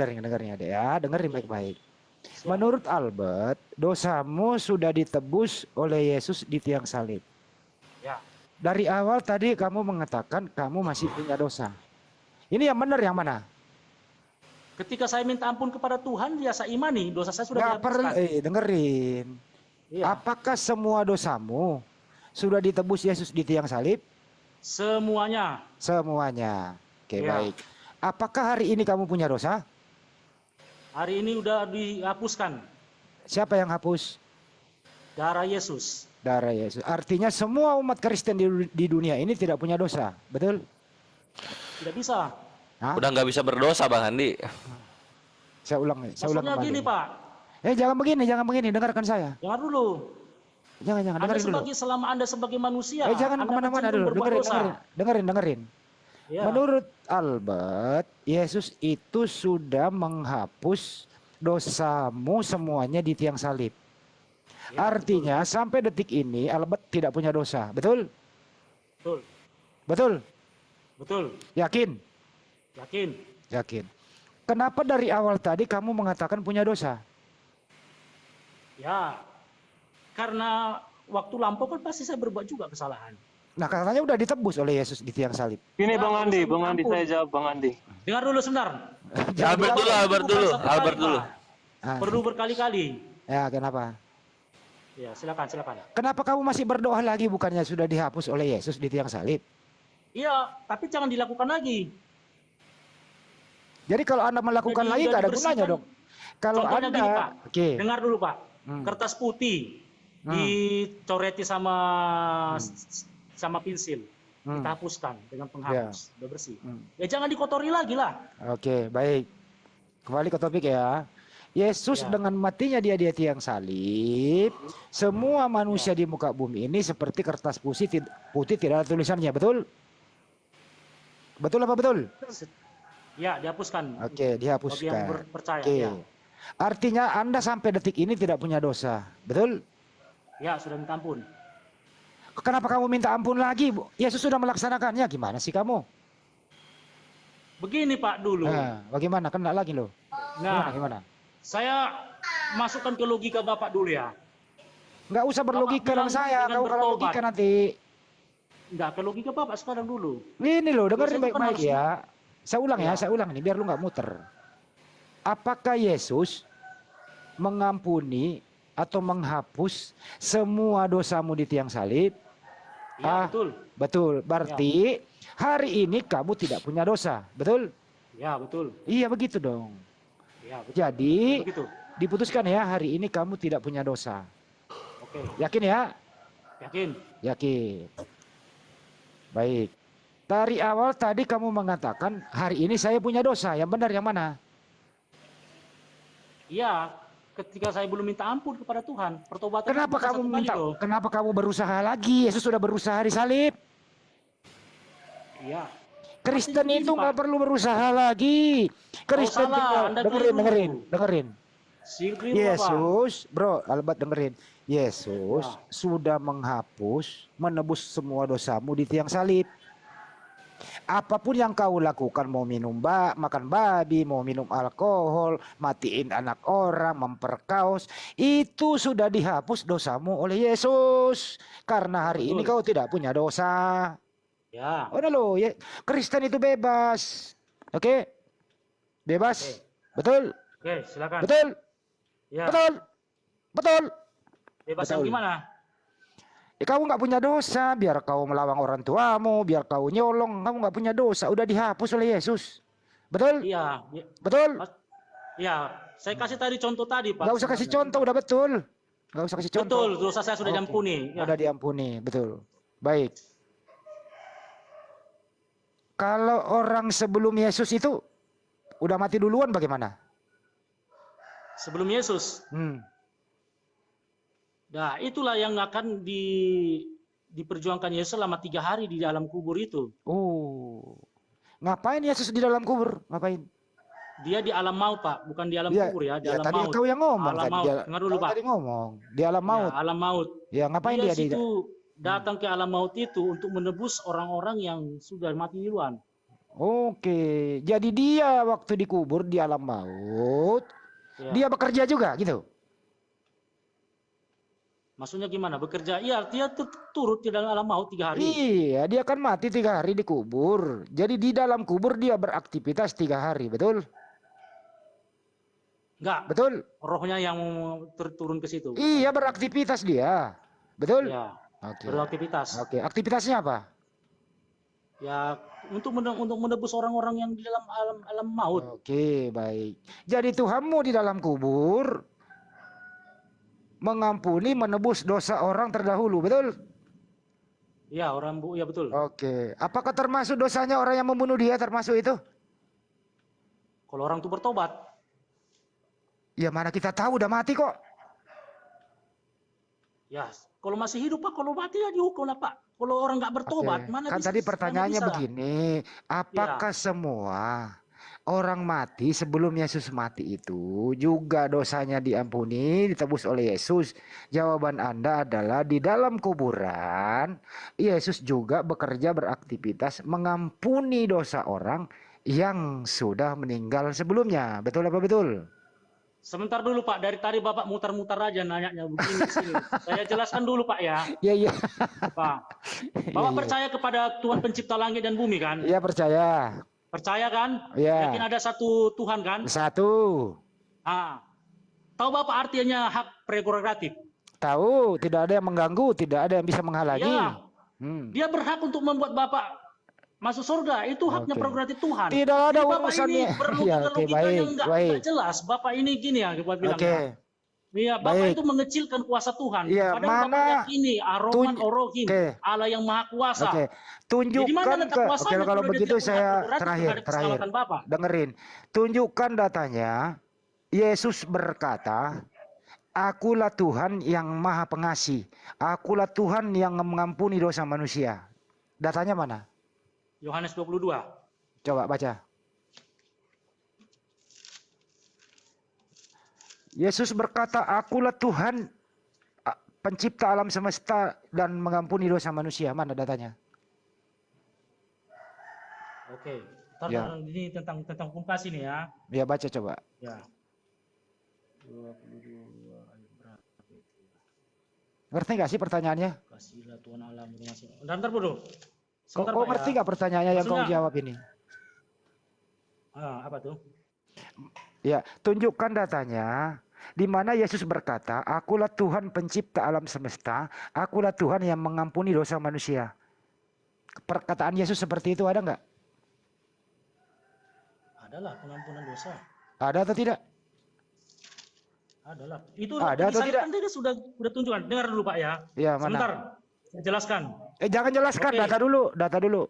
adek ya, dengerin baik-baik. Menurut Albert, dosamu sudah ditebus oleh Yesus di tiang salib. Ya. Dari awal tadi kamu mengatakan kamu masih punya dosa. Ini yang benar yang mana? Ketika saya minta ampun kepada Tuhan, ya saya imani dosa saya sudah Nggak perlu, dihapuskan. dengerin. Iya. Apakah semua dosamu sudah ditebus Yesus di tiang salib? Semuanya. Semuanya. Oke, Iya. baik. Apakah hari ini kamu punya dosa? Hari ini udah dihapuskan. Siapa yang hapus? Darah Yesus. Darah Yesus. Artinya semua umat Kristen di dunia ini tidak punya dosa, betul? Tidak bisa. Hah? Udah nggak bisa berdosa, Bang Andi. Saya ulang Maksudnya kembali. gini, Pak. Jangan begini, dengarkan saya. Dengar dulu. Jangan, Anda dengerin dulu. selama Anda sebagai manusia. Jangan Anda kemana-mana cenderung dulu, berbuat dosa. dengerin. Ya. Menurut Albert, Yesus itu sudah menghapus dosamu semuanya di tiang salib. Ya, Artinya sampai detik ini Albert tidak punya dosa, betul? Betul. Betul? Betul. Yakin? Yakin. Yakin. Kenapa dari awal tadi kamu mengatakan punya dosa? Ya. Karena waktu lampau kan pasti saya berbuat juga kesalahan. Nah, katanya udah ditebus oleh Yesus di tiang salib. Ini Ya, Bang Andi, saya Bang Andi ampun. saya jawab Bang Andi. Dengar dulu sebentar. Albert dulu. Ah, Perlu berkali-kali. ya, kenapa? Ya, silakan. Kenapa kamu masih berdoa lagi bukannya sudah dihapus oleh Yesus di tiang salib? Iya, tapi jangan dilakukan lagi. Jadi kalau Anda melakukan Jadi lagi udah nggak ada dibersihkan. gunanya dong. Kalau Contohnya Anda, gini, Pak. oke. Dengar dulu, Pak. Hmm. Kertas putih dicoreti sama pensil. Kita hapuskan dengan penghapus. Udah bersih. Ya jangan dikotori lagi lah. Oke, baik. Kembali ke topik ya. Yesus dengan matinya dia di tiang salib, semua manusia di muka bumi ini seperti kertas putih tidak ada tulisannya, betul? Betul apa betul? Ya, dihapuskan. Oke, Bagi yang dihapuskan. percaya, Oke. ya. Artinya Anda sampai detik ini tidak punya dosa, betul? Ya, sudah minta ampun. Kenapa kamu minta ampun lagi? Yesus sudah melaksanakannya. Gimana sih kamu? Begini, Pak, dulu. Nah, bagaimana? Kena lagi loh. Nah, Gimana? saya masukkan ke logika Bapak dulu ya. Nggak usah berlogika bilang dong saya. dengan Kalau bertobat. logika nanti. Enggak, ke logika Bapak sekarang dulu. Ini loh, dengerin Saya bukan baik-baik harus- ya. Saya ulang ya, Ya. saya ulang ini biar lu nggak muter. Apakah Yesus mengampuni atau menghapus semua dosamu di tiang salib? Ya, betul. Betul. Berarti hari ini kamu tidak punya dosa, betul? Ya, betul. Iya begitu dong. Ya, betul. Jadi Begitu. diputuskan ya hari ini kamu tidak punya dosa. Oke. Yakin ya? Yakin. Yakin. Baik. Dari awal tadi kamu mengatakan hari ini saya punya dosa. Yang benar yang mana? Iya, ketika saya belum minta ampun kepada Tuhan, pertobatan. Kenapa bukan kamu satu kali minta? loh. Kenapa kamu berusaha lagi? Yesus sudah berusaha disalib. Iya. Kristen Masih itu begini, nggak Pak. perlu berusaha lagi. Kristen salah, tinggal Anda dengerin. keliru, Bapak. Yesus, bro, Albat dengerin. Yesus Ya. sudah menghapus, menebus semua dosamu di tiang salib. Apapun yang kau lakukan, mau makan babi, mau minum alkohol, matiin anak orang, memperkaos, itu sudah dihapus dosamu oleh Yesus. Karena hari ini kau tidak punya dosa. Ya. Udah loh, ya. Kristen itu bebas. Oke? Bebas. Betul? Oke, silakan. Betul? Ya. Betul? Bebas yang Betul. gimana? Ya, kamu nggak punya dosa, biar kau melawang orang tuamu, biar kau nyolong, kamu nggak punya dosa, udah dihapus oleh Yesus. Betul? Iya. Betul? Iya, saya kasih tadi contoh tadi, Pak. Nggak usah kasih contoh, udah betul. Nggak usah kasih contoh. Betul, dosa saya sudah Oke. diampuni. Ya. Udah diampuni, betul. Baik. Kalau orang sebelum Yesus itu udah mati duluan bagaimana? Sebelum Yesus. Nah, itulah yang akan diperjuangkan Yesus selama 3 hari di dalam kubur itu. Oh. Ngapain Yesus di dalam kubur? Ngapain? Dia di alam maut, Pak, bukan di alam Ya, kubur ya, di ya alam tadi maut. kau yang ngomong Alam tadi. maut. Dengar dulu, Pak. Tadi ngomong di alam maut. Ya, alam maut. Ya, ngapain dia di situ datang ke alam maut itu untuk menebus orang-orang yang sudah mati duluan. Oke, jadi dia waktu dikubur di alam maut, Ya. dia bekerja juga gitu. Maksudnya gimana? Bekerja? Iya, dia turut di dalam alam maut 3 hari. Iya, dia kan mati 3 hari dikubur. Jadi di dalam kubur dia beraktivitas 3 hari, betul? Enggak. Betul? Rohnya yang turun ke situ. Iya, beraktivitas dia, betul? Ya. Oke. Beraktivitas. Oke, aktivitasnya apa? Ya, untuk menebus orang-orang yang di dalam alam maut. Oke, baik. Jadi Tuhanmu di dalam kubur mengampuni, menebus dosa orang terdahulu, betul? Ya, ya betul. Oke. Apakah termasuk dosanya orang yang membunuh dia, termasuk itu? Kalau orang itu bertobat. Ya mana kita tahu udah mati kok. Ya, kalau masih hidup, Pak, kalau mati ya dihukum lah, Pak. Kalau orang nggak bertobat, Oke. mana Kan bisa? tadi pertanyaannya bisa. begini, apakah semua orang mati sebelum Yesus mati itu juga dosanya diampuni, ditebus oleh Yesus? Jawaban Anda adalah di dalam kuburan Yesus juga bekerja, beraktivitas mengampuni dosa orang yang sudah meninggal sebelumnya. Betul apa betul? Sebentar dulu, Pak, dari tadi Bapak mutar-mutar aja nanyanya begini sini. Saya jelaskan dulu, Pak, ya. Iya. Pak, Bapak percaya kepada Tuhan pencipta langit dan bumi kan? Iya, percaya. Percaya kan? Iya. Yakin ada satu Tuhan kan? Satu. Tahu Bapak artinya hak prerogatif? Tahu, tidak ada yang mengganggu, tidak ada yang bisa menghalangi. Iya. Dia berhak untuk membuat Bapak masuk surga. Itu haknya prerogatif Tuhan. Tidak ada jadi Bapak urusannya. ini perlu Ya, logika yang nggak jelas. Bapak ini gini ya, Bapak bilang. Iya, Bapak itu mengecilkan kuasa Tuhan. Ya, padahal Bapak yakini Ar-Rahman Ar-Rahim, Allah yang Maha Kuasa. Tunjukkan kalau kalau begitu saya terakhir. Bapak. Dengerin. Tunjukkan datanya. Yesus berkata, Akulah Tuhan yang Maha Pengasih. Akulah Tuhan yang mengampuni dosa manusia. Datanya mana? Yohanes 22. Coba baca. Yesus berkata, Akulah Tuhan pencipta alam semesta dan mengampuni dosa manusia. Mana datanya? Oke. Ya. Ini tentang hukum kasih nih ya. Ya, baca coba. Ya. 22 ayat berapa? Ngerti gak sih pertanyaannya? Kasihlah Tuhan Allah masing. Bentar dulu. Kau ngerti gak pertanyaannya yang kau jawab ini? Apa tuh? Ya, tunjukkan datanya di mana Yesus berkata, Akulah Tuhan pencipta alam semesta, Akulah Tuhan yang mengampuni dosa manusia. Perkataan Yesus seperti itu ada nggak? Adalah pengampunan dosa. Ada atau tidak? Adalah. Itu Ada atau tidak? Dia sudah tunjukkan. Dengar dulu Pak ya. Ya, mana? Sebentar. Saya jelaskan. Jangan jelaskan, Oke. data dulu.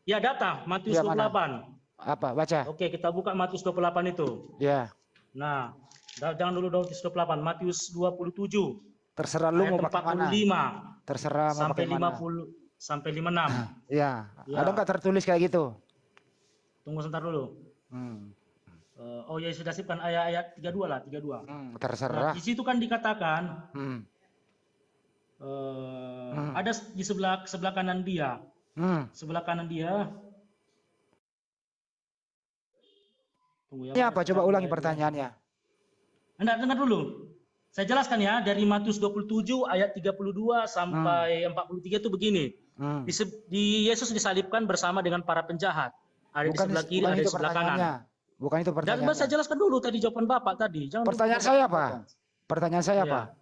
Ya, data Matius Ya, 28. Apa? Baca. Oke, kita buka Matius 28 itu. Ya. Nah, jangan dulu Matius 28, Matius 27. Terserah lu ayat mau pakai mana. 45 Terserah mau sampai pakai mana. 50 sampai 56. Ya. Ya. Ada nggak tertulis kayak gitu? Tunggu sebentar dulu. Oh ya, sudah siapkan ayat 32 lah, 32. Terserah. Nah, di situ kan dikatakan ada di sebelah kanan dia. Sebelah kanan dia. Tunggu ya. Ini apa? Coba ulangi pertanyaannya. Anda dengar dulu. Saya jelaskan ya, dari Matius 27 ayat 32 sampai 43 itu begini. Di Yesus disalibkan bersama dengan para penjahat. Ada di sebelah kiri, ada di sebelah kanan. Bukan itu pertanyaannya. Jangan saya jelaskan dulu tadi jawaban Bapak tadi. Pertanyaan saya apa? Pertanyaan saya apa?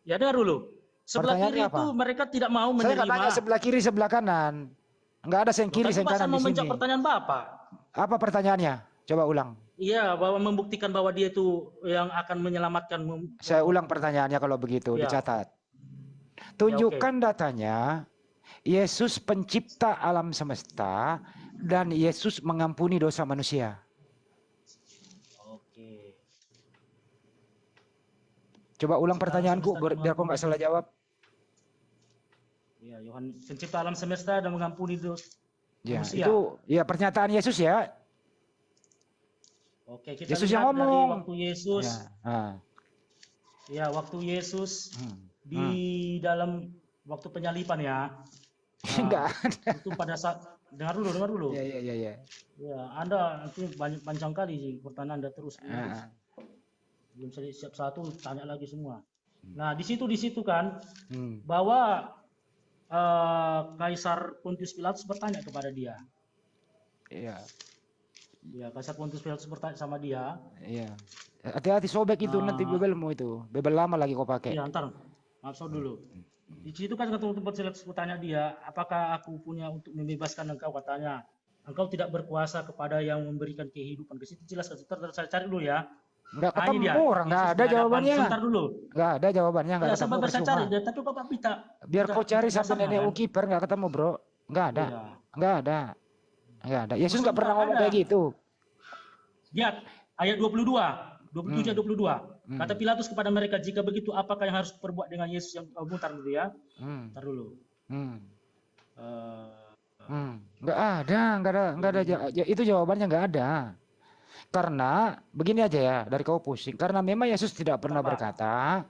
Ya, dengar dulu. Sebelah kiri itu mereka tidak mau menerima. Saya nggak tanya sebelah kiri, sebelah kanan. Nggak ada yang kiri, yang kanan di sini. Menjawab pertanyaan Bapak. Apa pertanyaannya? Coba ulang. Iya, bahwa membuktikan bahwa dia itu yang akan menyelamatkan. Saya ulang pertanyaannya kalau begitu, dicatat. Tunjukkan datanya, Yesus pencipta alam semesta dan Yesus mengampuni dosa manusia. Oke. Coba ulang pertanyaanku biar kau nggak salah jawab. Ya, Yohanes pencipta alam semesta dan mengampuni dosa manusia. Itu ya pernyataan Yesus ya. Oke, kita Yesus lihat yang ngomong. dari waktu Yesus. Ya, waktu Yesus di dalam waktu penyalipan ya. Enggak. Itu pada saat dengar dulu. Iya. Ya, Anda itu panjang kali sih pertanyaan Anda terus. Belum siap satu, tanya lagi semua. Nah, di situ kan bahwa Kaisar Pontius Pilatus bertanya kepada dia. Iya. Ya, Kaisar Pontius Pilatus bertanya sama dia. Iya. Hati-hati sobek itu nanti bebelmu itu. Bebel lama lagi kau pakai. Iya, ntar. Maaf dulu. Di situ kan ketemu tempat Pilatus bertanya dia, apakah aku punya untuk membebaskan engkau, katanya. Engkau tidak berkuasa kepada yang memberikan kehidupan. Ke situ jelas, saya cari dulu ya. Enggak ketemu orang, enggak ada jawabannya. Sebentar dulu. Enggak ada jawabannya, enggak ketemu. Sampai saya cari, tapi Bapak minta. Biar kau cari sampai nenek Ukiper enggak ketemu, Bro. Enggak ada. Enggak ada. Enggak ada. Yesus enggak pernah ngomong kayak gitu. Lihat ayat 22, 27 22. Kata Pilatus kepada mereka, jika begitu apakah yang harus perbuat dengan Yesus yang bentar dulu ya. Bentar dulu. Enggak ada. Itu jawabannya enggak ada. Karena begini aja ya, dari kau pusing. Karena memang Yesus tidak pernah berkata,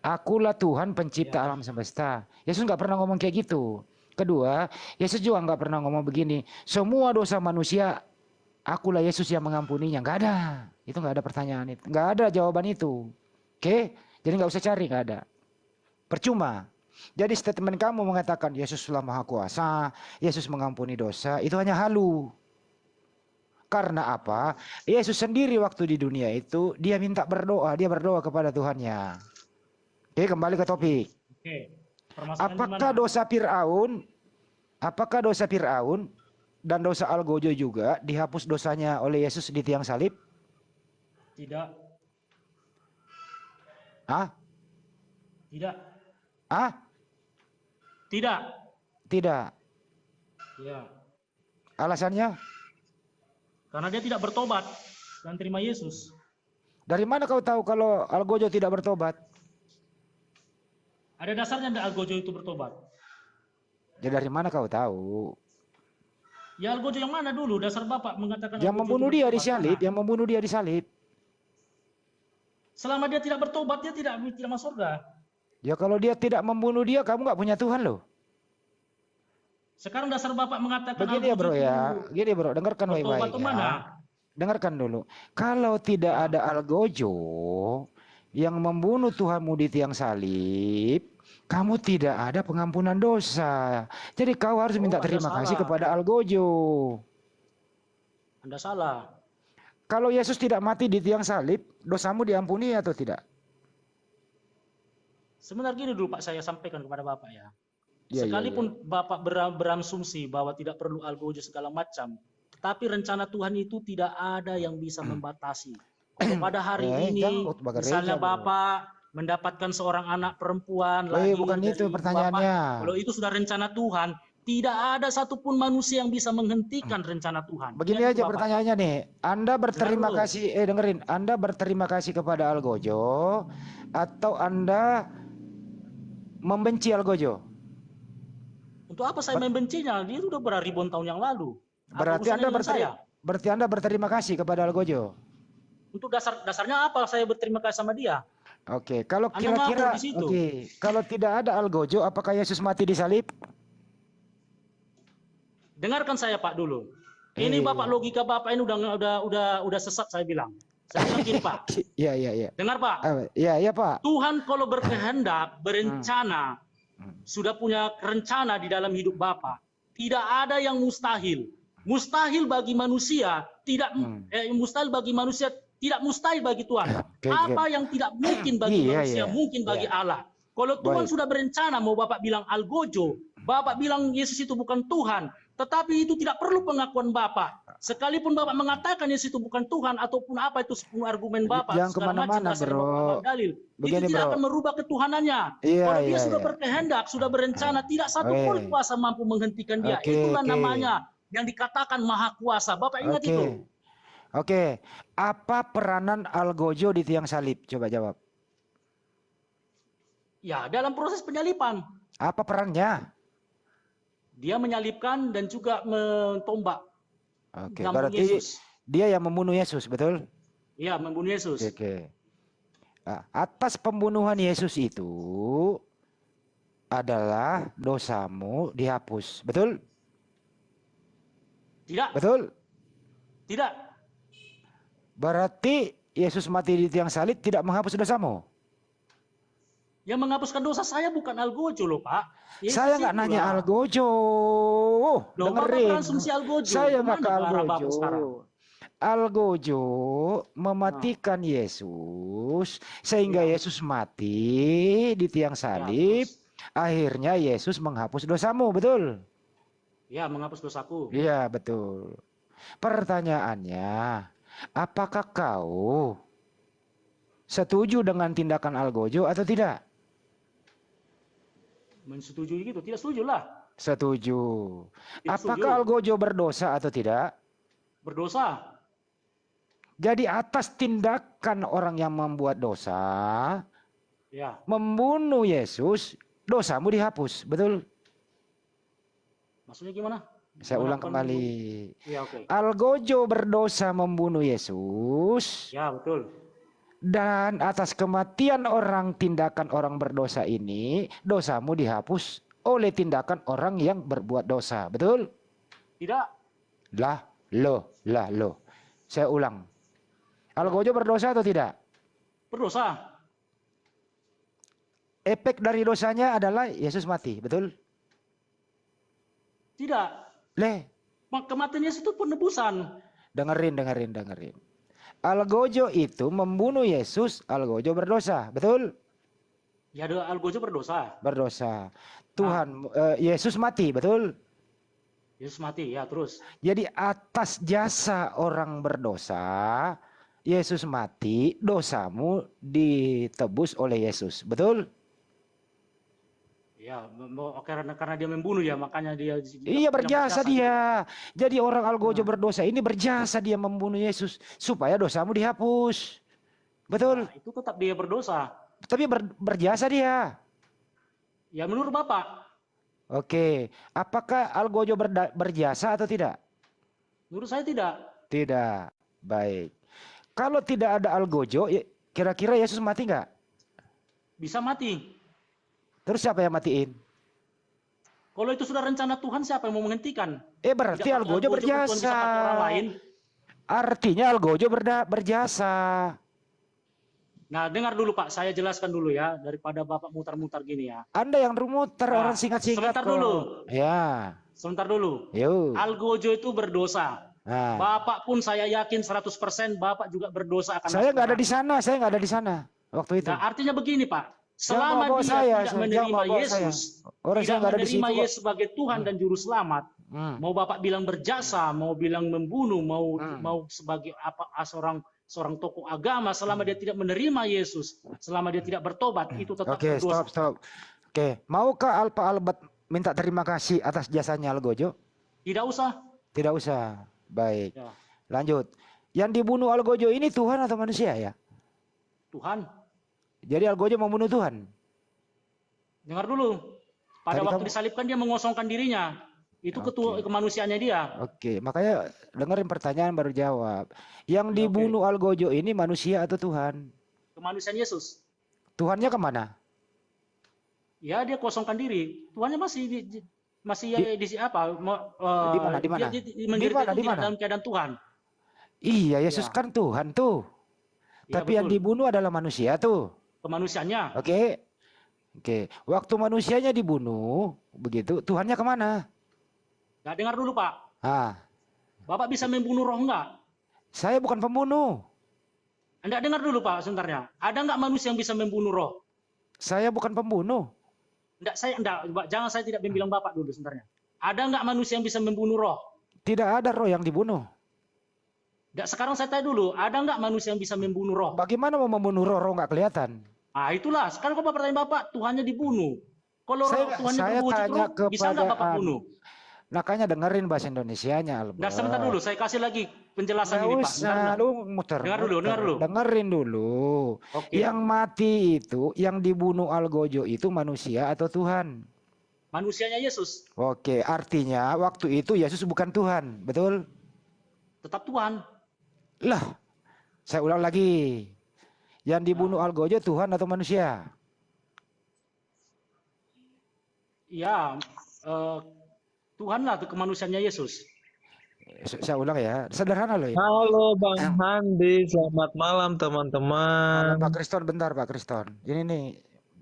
akulah Tuhan pencipta alam semesta. Yesus nggak pernah ngomong kayak gitu. Kedua, Yesus juga nggak pernah ngomong begini, semua dosa manusia, akulah Yesus yang mengampuninya. Nggak ada. Itu nggak ada pertanyaan itu. Nggak ada jawaban itu. Oke? Jadi nggak usah cari, nggak ada. Percuma. Jadi statement kamu mengatakan Yesuslah Maha Kuasa, Yesus mengampuni dosa, itu hanya halu. Karena apa? Yesus sendiri waktu di dunia itu dia minta berdoa, dia berdoa kepada Tuhannya. Oke, kembali ke topik. Apakah dosa Firaun dan dosa Algojo juga dihapus dosanya oleh Yesus di tiang salib? Tidak. Hah? Tidak. Hah? Tidak. Tidak. Ya. Alasannya? Karena dia tidak bertobat dan terima Yesus. Dari mana kau tahu kalau Algojo tidak bertobat? Ada dasarnya Algojo itu bertobat. Ya dari mana kau tahu? Ya Algojo yang mana dulu? Dasar Bapak mengatakan yang membunuh dia di salib, yang membunuh dia di salib. Selama dia tidak bertobat, dia tidak masuk surga. Ya kalau dia tidak membunuh dia, kamu nggak punya Tuhan loh. Sekarang dasar Bapak mengatakan begini ya bro ya, gini bro, dengarkan baik-baik ya. Dengarkan dulu. Kalau tidak ada Algojo yang membunuh Tuhanmu di tiang salib, kamu tidak ada pengampunan dosa. Jadi kau harus minta terima kasih kepada Algojo. Anda salah. Kalau Yesus tidak mati di tiang salib, dosamu diampuni atau tidak? Sebenarnya gini dulu Pak, saya sampaikan kepada Bapak ya. Sekalipun Bapak berasumsi bahwa tidak perlu Algojo segala macam, tetapi rencana Tuhan itu tidak ada yang bisa membatasi. Kalau pada hari ini, jangan khotbah gereja misalnya dulu. Bapak mendapatkan seorang anak perempuan Bukan dari itu ibu pertanyaannya. Bapak, kalau itu sudah rencana Tuhan, tidak ada satupun manusia yang bisa menghentikan rencana Tuhan. Begini Ya, aja Bapak. pertanyaannya nih. Anda berterima Dengar dulu. kasih, dengerin. Anda berterima kasih kepada Algojo atau Anda membenci Algojo? Untuk apa saya membencinya? Dia sudah beribuan tahun yang lalu. Apa Berarti urusannya Anda dengan saya? berarti Anda berterima kasih kepada Algojo. Untuk dasarnya apa saya berterima kasih sama dia? Oke, kalau Anda kira-kira ngatur di situ. oke, kalau tidak ada Algojo, apakah Yesus mati di salib? Dengarkan saya Pak dulu. Ini Bapak, logika Bapak ini udah sesat saya bilang. Saya bilang gini Pak. Iya. Dengar Pak. Iya Pak. Tuhan kalau berkehendak, berencana, sudah punya rencana di dalam hidup Bapak. Tidak ada yang mustahil. Mustahil bagi manusia, mustahil bagi manusia, tidak mustahil bagi Tuhan. Apa yang tidak mungkin bagi manusia, mungkin bagi Allah. Kalau Tuhan sudah berencana, mau Bapak bilang Algojo, Bapak bilang Yesus itu bukan Tuhan, tetapi itu tidak perlu pengakuan Bapak. Sekalipun Bapak mengatakan Yesus itu bukan Tuhan, ataupun apa itu sepuluh argumen Bapak, Jangan kemana-mana, bro. Dalil, Begini, itu tidak bro. akan merubah ketuhanannya. Kalau dia sudah berkehendak, sudah berencana, tidak satu pun kuasa mampu menghentikan dia. Itulah namanya yang dikatakan maha kuasa. Bapak ingat itu. Oke. Apa peranan Algojo di tiang salib? Coba jawab. Ya, dalam proses penyalipan. Apa perannya? Dia menyalibkan dan juga mentombak. Oke, Lambung berarti Yesus. dia yang membunuh Yesus, betul? Iya, membunuh Yesus. Oke. Nah, atas pembunuhan Yesus itu adalah dosamu dihapus, betul? Tidak. Betul? Tidak. Berarti Yesus mati di tiang salib tidak menghapus dosamu? Yang menghapuskan dosa saya bukan Algojo loh Pak. Yesus Saya nggak itulah. nanya Algojo. Loh, Bapak Dengerin. berasumsi Algojo. Saya nggak ke Kemana arah Bapak Algojo. sekarang? Algojo mematikan Yesus sehingga Yesus mati di tiang salib. Akhirnya Yesus menghapus dosamu, betul? Ya, menghapus dosaku. Iya, betul. Pertanyaannya, apakah kau setuju dengan tindakan Algojo atau tidak? Mensetujui gitu? Tidak setuju lah. Setuju. Tidak Apakah setuju. Algojo berdosa atau tidak? Berdosa. Jadi atas tindakan orang yang membuat dosa, Ya. membunuh Yesus, dosamu dihapus, betul? Maksudnya gimana? Saya ulang kembali. Ya, oke. Algojo berdosa membunuh Yesus. Ya, betul. Dan atas kematian orang, tindakan orang berdosa ini, dosamu dihapus oleh tindakan orang yang berbuat dosa. Betul? Tidak. Lah, loh. Saya ulang. Algojo berdosa atau tidak? Berdosa. Efek dari dosanya adalah Yesus mati. Betul? Tidak. Kematian Yesus itu penebusan. Dengerin. Algojo itu membunuh Yesus, Algojo berdosa. Betul? Ya, Algojo berdosa. Berdosa. Tuhan, Yesus mati. Betul? Yesus mati, ya terus. Jadi atas jasa orang berdosa, Yesus mati, dosamu ditebus oleh Yesus. Betul? Ya, karena dia membunuh ya, makanya dia. Iya, berjasa dia. Jadi orang Algojo berdosa ini berjasa dia membunuh Yesus supaya dosamu dihapus. Betul? Nah, itu tetap dia berdosa. Tapi berjasa dia. Ya, menurut Bapak. Oke, apakah Algojo berjasa atau tidak? Menurut saya tidak. Tidak. Baik. Kalau tidak ada Algojo, kira-kira Yesus mati nggak? Bisa mati. Terus siapa yang matiin? Kalau itu sudah rencana Tuhan, siapa yang mau menghentikan? Berarti Tidak pakai Algojo Tuhan bisa berjasa. pakai orang lain. Artinya Algojo berjasa. Nah, dengar dulu Pak, saya jelaskan dulu ya, daripada Bapak mutar-mutar gini ya. Anda yang muter, orang singkat-singkat. Sebentar dulu. Ya. Sebentar dulu. Yuk. Algojo itu berdosa. Nah. Bapak pun saya yakin 100% Bapak juga berdosa akan. Saya nggak ada di sana, waktu itu. Nah, artinya begini Pak, selama bawa dia saya, tidak menerima Yesus, Orang saya tidak nggak ada di menerima situ, Yesus sebagai Tuhan dan Juru Selamat, mau Bapak bilang berjasa, mau bilang membunuh, mau sebagai seorang seorang tokoh agama selama dia tidak menerima Yesus, selama dia tidak bertobat, itu tetap Oke, berdosa. stop. Oke, maukah Pak Albert minta terima kasih atas jasanya Algojo? Tidak usah. Tidak usah. Baik. Ya. Lanjut. Yang dibunuh Algojo ini Tuhan atau manusia ya? Tuhan. Jadi Algojo membunuh Tuhan? Dengar dulu. Pada Tadi waktu kamu- disalibkan dia mengosongkan dirinya. Itu kemanusiaannya dia. Oke, makanya dengerin pertanyaan baru jawab. Yang dibunuh Algojo ini manusia atau Tuhan? Kemanusiaan Yesus. Tuhannya kemana? Ya dia kosongkan diri. Tuhannya masih apa? Di mana? Dia menderita Di itu tidak mana? dalam keadaan Tuhan. Iya, Yesus Ya. kan Tuhan tuh. Ya, Tapi yang betul. dibunuh adalah manusia tuh. Kemanusiaannya. Oke. Waktu manusianya dibunuh, begitu, Tuhannya kemana? Nah, dengar dulu Pak. Bapak bisa membunuh roh enggak? Saya bukan pembunuh. Anda dengar dulu Pak sebenarnya. Ada enggak manusia yang bisa membunuh roh? Saya bukan pembunuh. Jangan saya tidak bilang Bapak dulu sebenarnya. Ada enggak manusia yang bisa membunuh roh? Tidak ada roh yang dibunuh. Sekarang saya tanya dulu, ada enggak manusia yang bisa membunuh roh? Bagaimana mau membunuh roh nggak kelihatan? Itulah. Sekarang kalau pertanyaan Bapak, Tuhannya dibunuh. Kalau Tuhannya saya berwujud tanya roh, bisa enggak Bapak bunuh? Makanya dengerin bahasa Indonesianya, Albert. Nah, sebentar dulu, saya kasih lagi penjelasan Nggak ini, Pak. usah, lu muter. Dengar dulu. Dengerin dulu. Oke. Yang mati itu, yang dibunuh Algojo itu manusia atau Tuhan? Manusianya Yesus. Oke, artinya waktu itu Yesus bukan Tuhan, betul? Tetap Tuhan. Lah, saya ulang lagi. Yang dibunuh Algojo Tuhan atau manusia? Ya, Tuhan lah, itu kemanusiaannya Yesus. Saya ulang ya, sederhana loh ya. Halo Bang Handi, selamat malam teman-teman. Pak Kriston, bentar Pak Kriston. Ini nih.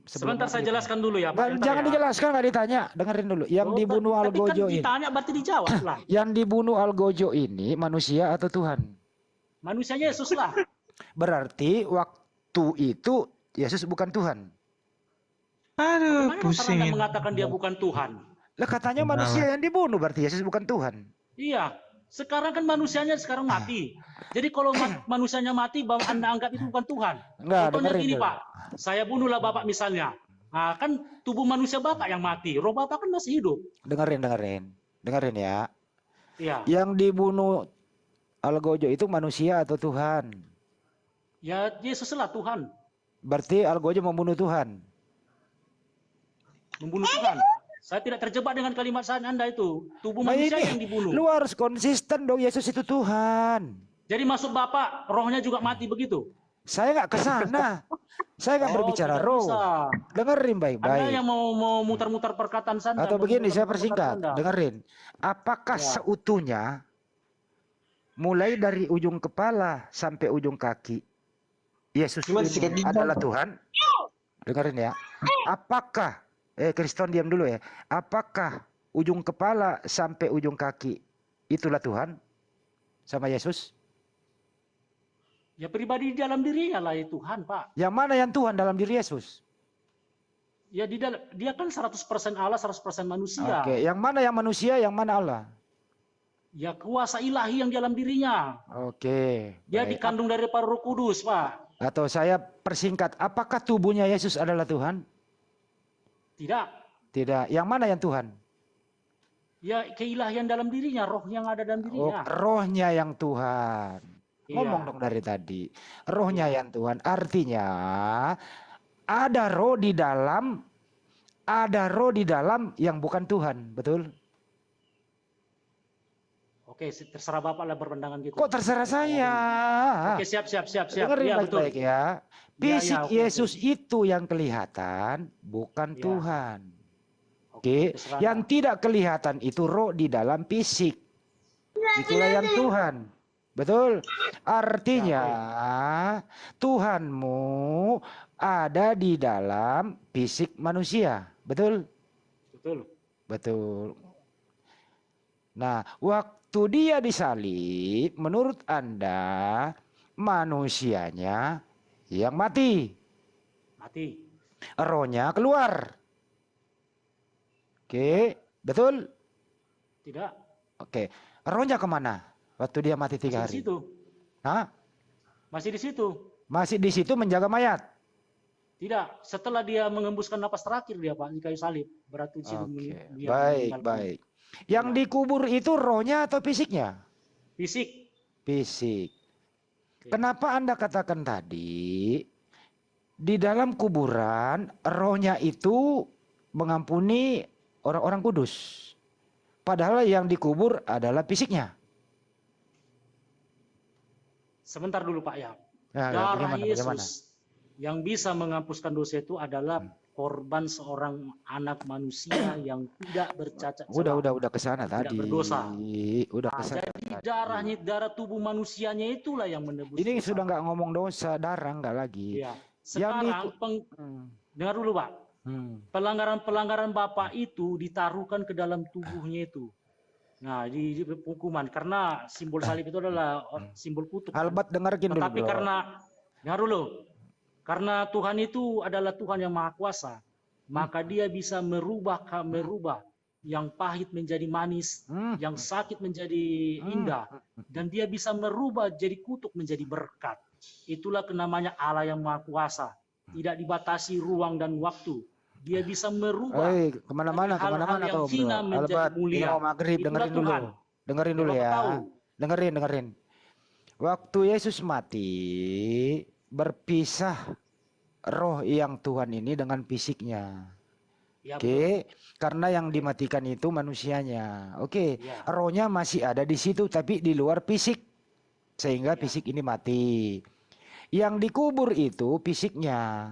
Sebentar saya jelaskan dulu ya, Pak. Jangan dijelaskan, nggak ditanya. Dengerin dulu. Yang dibunuh Algojo ini. Ditanya berarti dijawab lah. Yang dibunuh Algojo ini manusia atau Tuhan? Manusianya Yesus lah. Berarti waktu itu Yesus bukan Tuhan. Aduh, Bagaimana pusing. Anda mengatakan dia bukan Tuhan? Lah katanya manusia yang dibunuh, berarti Yesus bukan Tuhan. Iya. Sekarang kan manusianya sekarang mati. Jadi kalau manusianya mati, bahwa Anda anggap itu bukan Tuhan. Enggak, Contohnya dengerin gini dulu. Pak, saya bunuhlah Bapak misalnya. Nah, kan tubuh manusia Bapak yang mati, roh Bapak kan masih hidup. Dengerin ya. Iya. Yang dibunuh Algojo itu manusia atau Tuhan? Ya Yesus lah Tuhan. Berarti Algojo membunuh Tuhan. Membunuh Tuhan. Saya tidak terjebak dengan kalimat saat Anda itu. Tubuh Nah, manusia ini yang dibunuh. lu harus konsisten dong, Yesus itu Tuhan. Jadi maksud Bapak, rohnya juga mati begitu? Saya nggak ke sana. Saya nggak berbicara tidak roh. bisa. Dengerin Anda baik-baik. yang mau mutar-mutar perkataan Anda. Atau begini, saya mutar-mutar persingkat. perkataan Anda. Dengerin. Apakah seutuhnya mulai dari ujung kepala sampai ujung kaki Yesus ini adalah Tuhan? Dengerin ya. Apakah Kriston diam dulu ya. Apakah ujung kepala sampai ujung kaki itulah Tuhan sama Yesus? Ya pribadi di dalam dirinya lah itu Tuhan, Pak. Yang mana yang Tuhan dalam diri Yesus? Ya dia kan 100% Allah, 100% manusia. Oke, yang mana yang manusia, yang mana Allah? Ya kuasa ilahi yang di dalam dirinya. Oke. Dia baik. dikandung dari Roh Kudus, Pak. Atau saya persingkat, apakah tubuhnya Yesus adalah Tuhan? Tidak. Tidak. Yang mana yang Tuhan? Ya keilahian dalam dirinya, roh yang ada dalam dirinya. Rohnya yang Tuhan. Iya. Ngomong dong dari tadi. Rohnya yang Tuhan. Artinya ada roh di dalam yang bukan Tuhan. Betul? Oke, terserah Bapak lah berpandangan gitu. Kok terserah saya? Oke, siap. Dengerin Iya, betul. baik-baik ya. Fisik oke, Yesus itu yang kelihatan, bukan Ya. Tuhan. Oke, yang tidak kelihatan itu roh di dalam fisik. Itulah yang Tuhan. Betul? Artinya Tuhanmu ada di dalam fisik manusia. Betul? Betul. Betul. Nah, waktu dia disalib, menurut Anda manusianya yang mati. Mati. Rohnya keluar. Oke, betul? Tidak. Oke, rohnya kemana? Waktu dia mati 3 hari. Di situ. Hah? Masih di situ. Masih di situ menjaga mayat. Tidak, setelah dia mengembuskan napas terakhir dia Pak di kayu salib. Berarti di situ dia Baik, meninggal. baik. Yang dikubur itu rohnya atau fisiknya? Fisik. Fisik. Kenapa Anda katakan tadi di dalam kuburan rohnya itu mengampuni orang-orang kudus? Padahal yang dikubur adalah fisiknya. Sebentar dulu Pak ya. Nah, Darah bagaimana? Yesus yang bisa menghapuskan dosa itu adalah korban seorang anak manusia yang tidak bercacat celah. Udah ke sana tadi. berdosa. Udah ke sana. Jadi darah tubuh manusianya itulah yang menebus. Ini dosa. sudah nggak ngomong dosa, darah nggak lagi. Iya. Sekarang dengar dulu Pak. Pelanggaran-pelanggaran Bapak itu ditaruhkan ke dalam tubuhnya itu. Nah, di hukuman karena simbol salib itu adalah simbol kutuk. Albat dengarkan dulu. Tapi dengar dulu. Karena Tuhan itu adalah Tuhan yang Maha Kuasa, maka Dia bisa merubah yang pahit menjadi manis, yang sakit menjadi indah, dan Dia bisa merubah jadi kutuk menjadi berkat. Itulah namanya Allah yang Maha Kuasa. Tidak dibatasi ruang dan waktu. Dia bisa merubah kemana-mana yang hina menjadi mulia. Maghrib, dengerin dulu ya. Dengerin. Waktu Yesus mati, berpisah roh yang Tuhan ini dengan fisiknya. Ya, Oke, karena yang dimatikan itu manusianya. Oke, ya. Rohnya masih ada di situ tapi di luar fisik. Sehingga fisik ini mati. Yang dikubur itu fisiknya.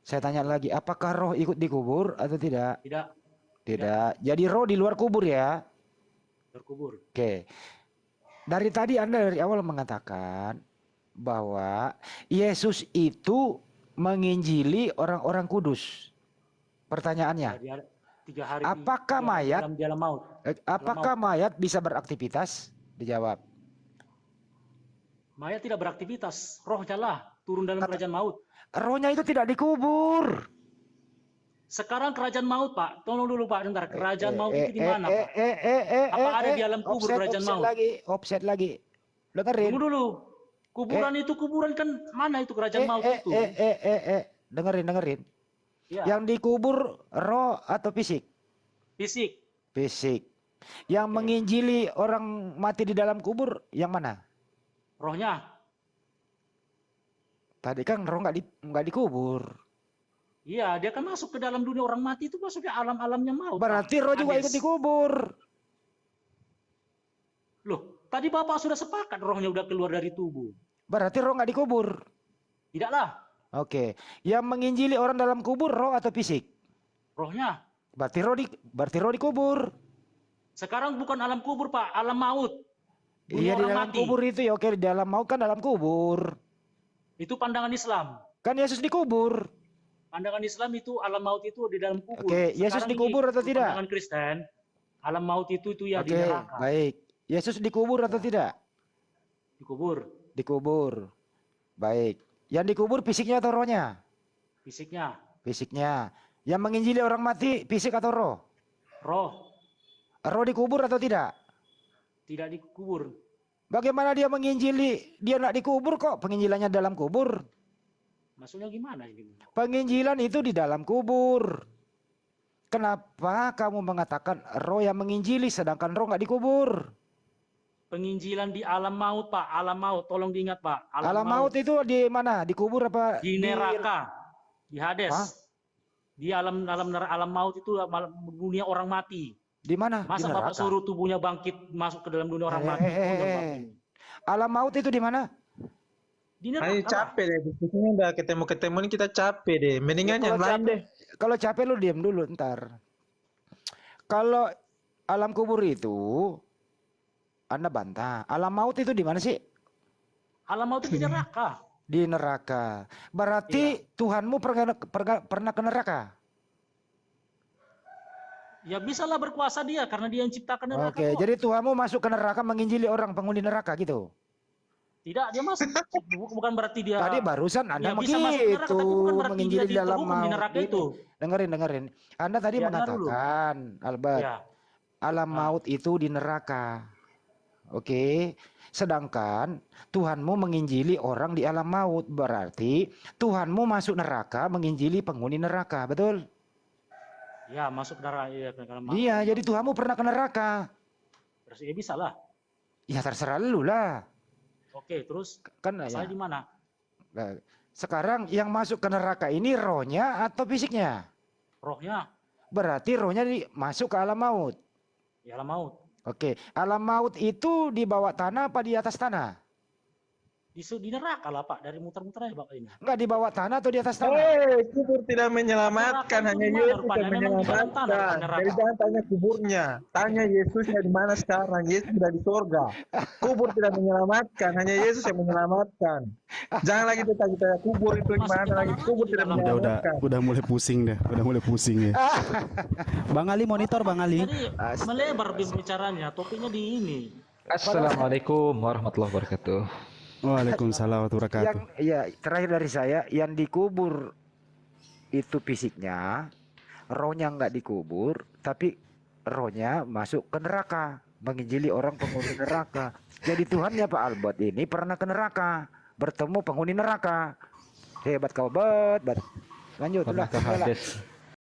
Saya tanya lagi, apakah roh ikut dikubur atau tidak? Tidak. Jadi roh di luar kubur ya? Terkubur. Oke. Dari tadi Anda dari awal mengatakan bahwa Yesus itu menginjili orang-orang kudus. Pertanyaannya, 3 hari apakah mayat di dalam maut? Apakah mayat bisa beraktivitas? Dijawab. Mayat tidak beraktivitas, rohnya lah turun dalam kerajaan maut. Rohnya itu tidak dikubur. Sekarang kerajaan maut, Pak. Tolong dulu, Pak. Bentar. Kerajaan maut itu di mana, Pak? Apa ada di alam kubur kerajaan maut? Offset lagi. Dengerin. Tunggu dulu. Kuburan itu kuburan kan mana itu kerajaan maut itu? Dengerin. Ya. Yang dikubur roh atau fisik? Fisik. Fisik. Yang menginjili orang mati di dalam kubur yang mana? Rohnya. Tadi kan roh nggak dikubur. Iya, dia kan masuk ke dalam dunia orang mati itu masuknya alam-alamnya maut. Berarti roh juga ikut dikubur. Loh, tadi Bapak sudah sepakat rohnya udah keluar dari tubuh. Berarti roh nggak dikubur. Tidaklah. Oke. Yang menginjili orang dalam kubur roh atau fisik? Rohnya. Berarti roh dikubur. Sekarang bukan alam kubur, Pak, alam maut. Iya, di dalam kubur itu ya. Oke, di dalam maut kan dalam kubur. Itu pandangan Islam. Kan Yesus dikubur. Pandangan Islam itu alam maut itu di dalam kubur. Oke, Yesus dikubur atau tidak? Pandangan Kristen, alam maut itu ya di neraka. Baik. Yesus dikubur atau tidak? Dikubur. Dikubur. Baik. Yang dikubur fisiknya atau rohnya? Fisiknya. Fisiknya. Yang menginjili orang mati fisik atau roh? Roh. Roh dikubur atau tidak? Tidak dikubur. Bagaimana dia menginjili? Dia nak dikubur kok, penginjilannya dalam kubur. Maksudnya gimana ini? Penginjilan itu di dalam kubur. Kenapa kamu mengatakan roh yang menginjili sedangkan roh nggak dikubur? Penginjilan di alam maut, Pak. Alam maut, tolong diingat, Pak. Alam maut itu di mana? Dikubur apa? Di neraka. Di Hades. Hah? Di alam maut itu dunia orang mati. Di mana? Masa di Bapak suruh tubuhnya bangkit masuk ke dalam dunia orang mati? Alam maut itu di mana? Di neraka. Ayo capek deh, diskusinya udah ketemu ini kita capek deh. Mendingan yang lain deh. Kalau capek lu diam dulu ntar. Kalau alam kubur itu Anda bantah. Alam maut itu di mana sih? Alam maut itu di neraka. Di neraka. Berarti Tuhanmu pernah ke neraka? Ya bisalah berkuasa dia karena dia yang ciptakan neraka. Oke, jadi Tuhanmu masuk ke neraka menginjili orang penghuni neraka gitu? Tidak, dia masuk. Bukan berarti dia. Tadi barusan Anda bisa masuk neraka, tapi bukan berarti menginjili dia dalam terhukum di neraka itu. Dengerin. Anda tadi mengatakan, Albert, alam maut itu di neraka. Oke. Sedangkan Tuhanmu menginjili orang di alam maut, berarti Tuhanmu masuk neraka menginjili penghuni neraka, betul? Ya, masuk darah ya kalau Iya, jadi Tuhanmu pernah ke neraka. Terus ya bisa lah. Ya terserah lu lah. Oke, terus Kan saya ya. di mana? Nah, sekarang yang masuk ke neraka ini rohnya atau fisiknya? Rohnya Berarti rohnya masuk ke alam maut. di alam maut. Oke, alam maut itu di bawah tanah apa di atas tanah? Di neraka lah Pak, dari muter-muter aja Pak ini. Enggak di bawah tanah atau di atas tanah? Kubur tidak menyelamatkan, Neraka itu hanya di mana Yesus rupanya? yang Memang di dalam tanah menyelamatkan. neraka. Jadi jangan tanya kuburnya, tanya Yesusnya di mana sekarang. Yesus sudah di surga. Kubur tidak menyelamatkan, hanya Yesus yang menyelamatkan. Jangan lagi tanya kubur itu di mana lagi. Kubur tidak menyelamatkan. Udah mulai pusing dah, udah mulai pusing ya. Bang Ali monitor Bang Ali. Jadi melebar bicaranya, topiknya di ini. Assalamualaikum warahmatullahi wabarakatuh. Waalaikumsalam warahmatullahi wabarakatuh. Yang ya terakhir dari saya, yang dikubur itu fisiknya, rohnya nggak dikubur, tapi rohnya masuk ke neraka, menginjili orang penghuni neraka. Jadi Tuhannya Pak Albert ini pernah ke neraka, bertemu penghuni neraka. Hebat kau, Bet. Lanjut Pernah lah. ke Hades.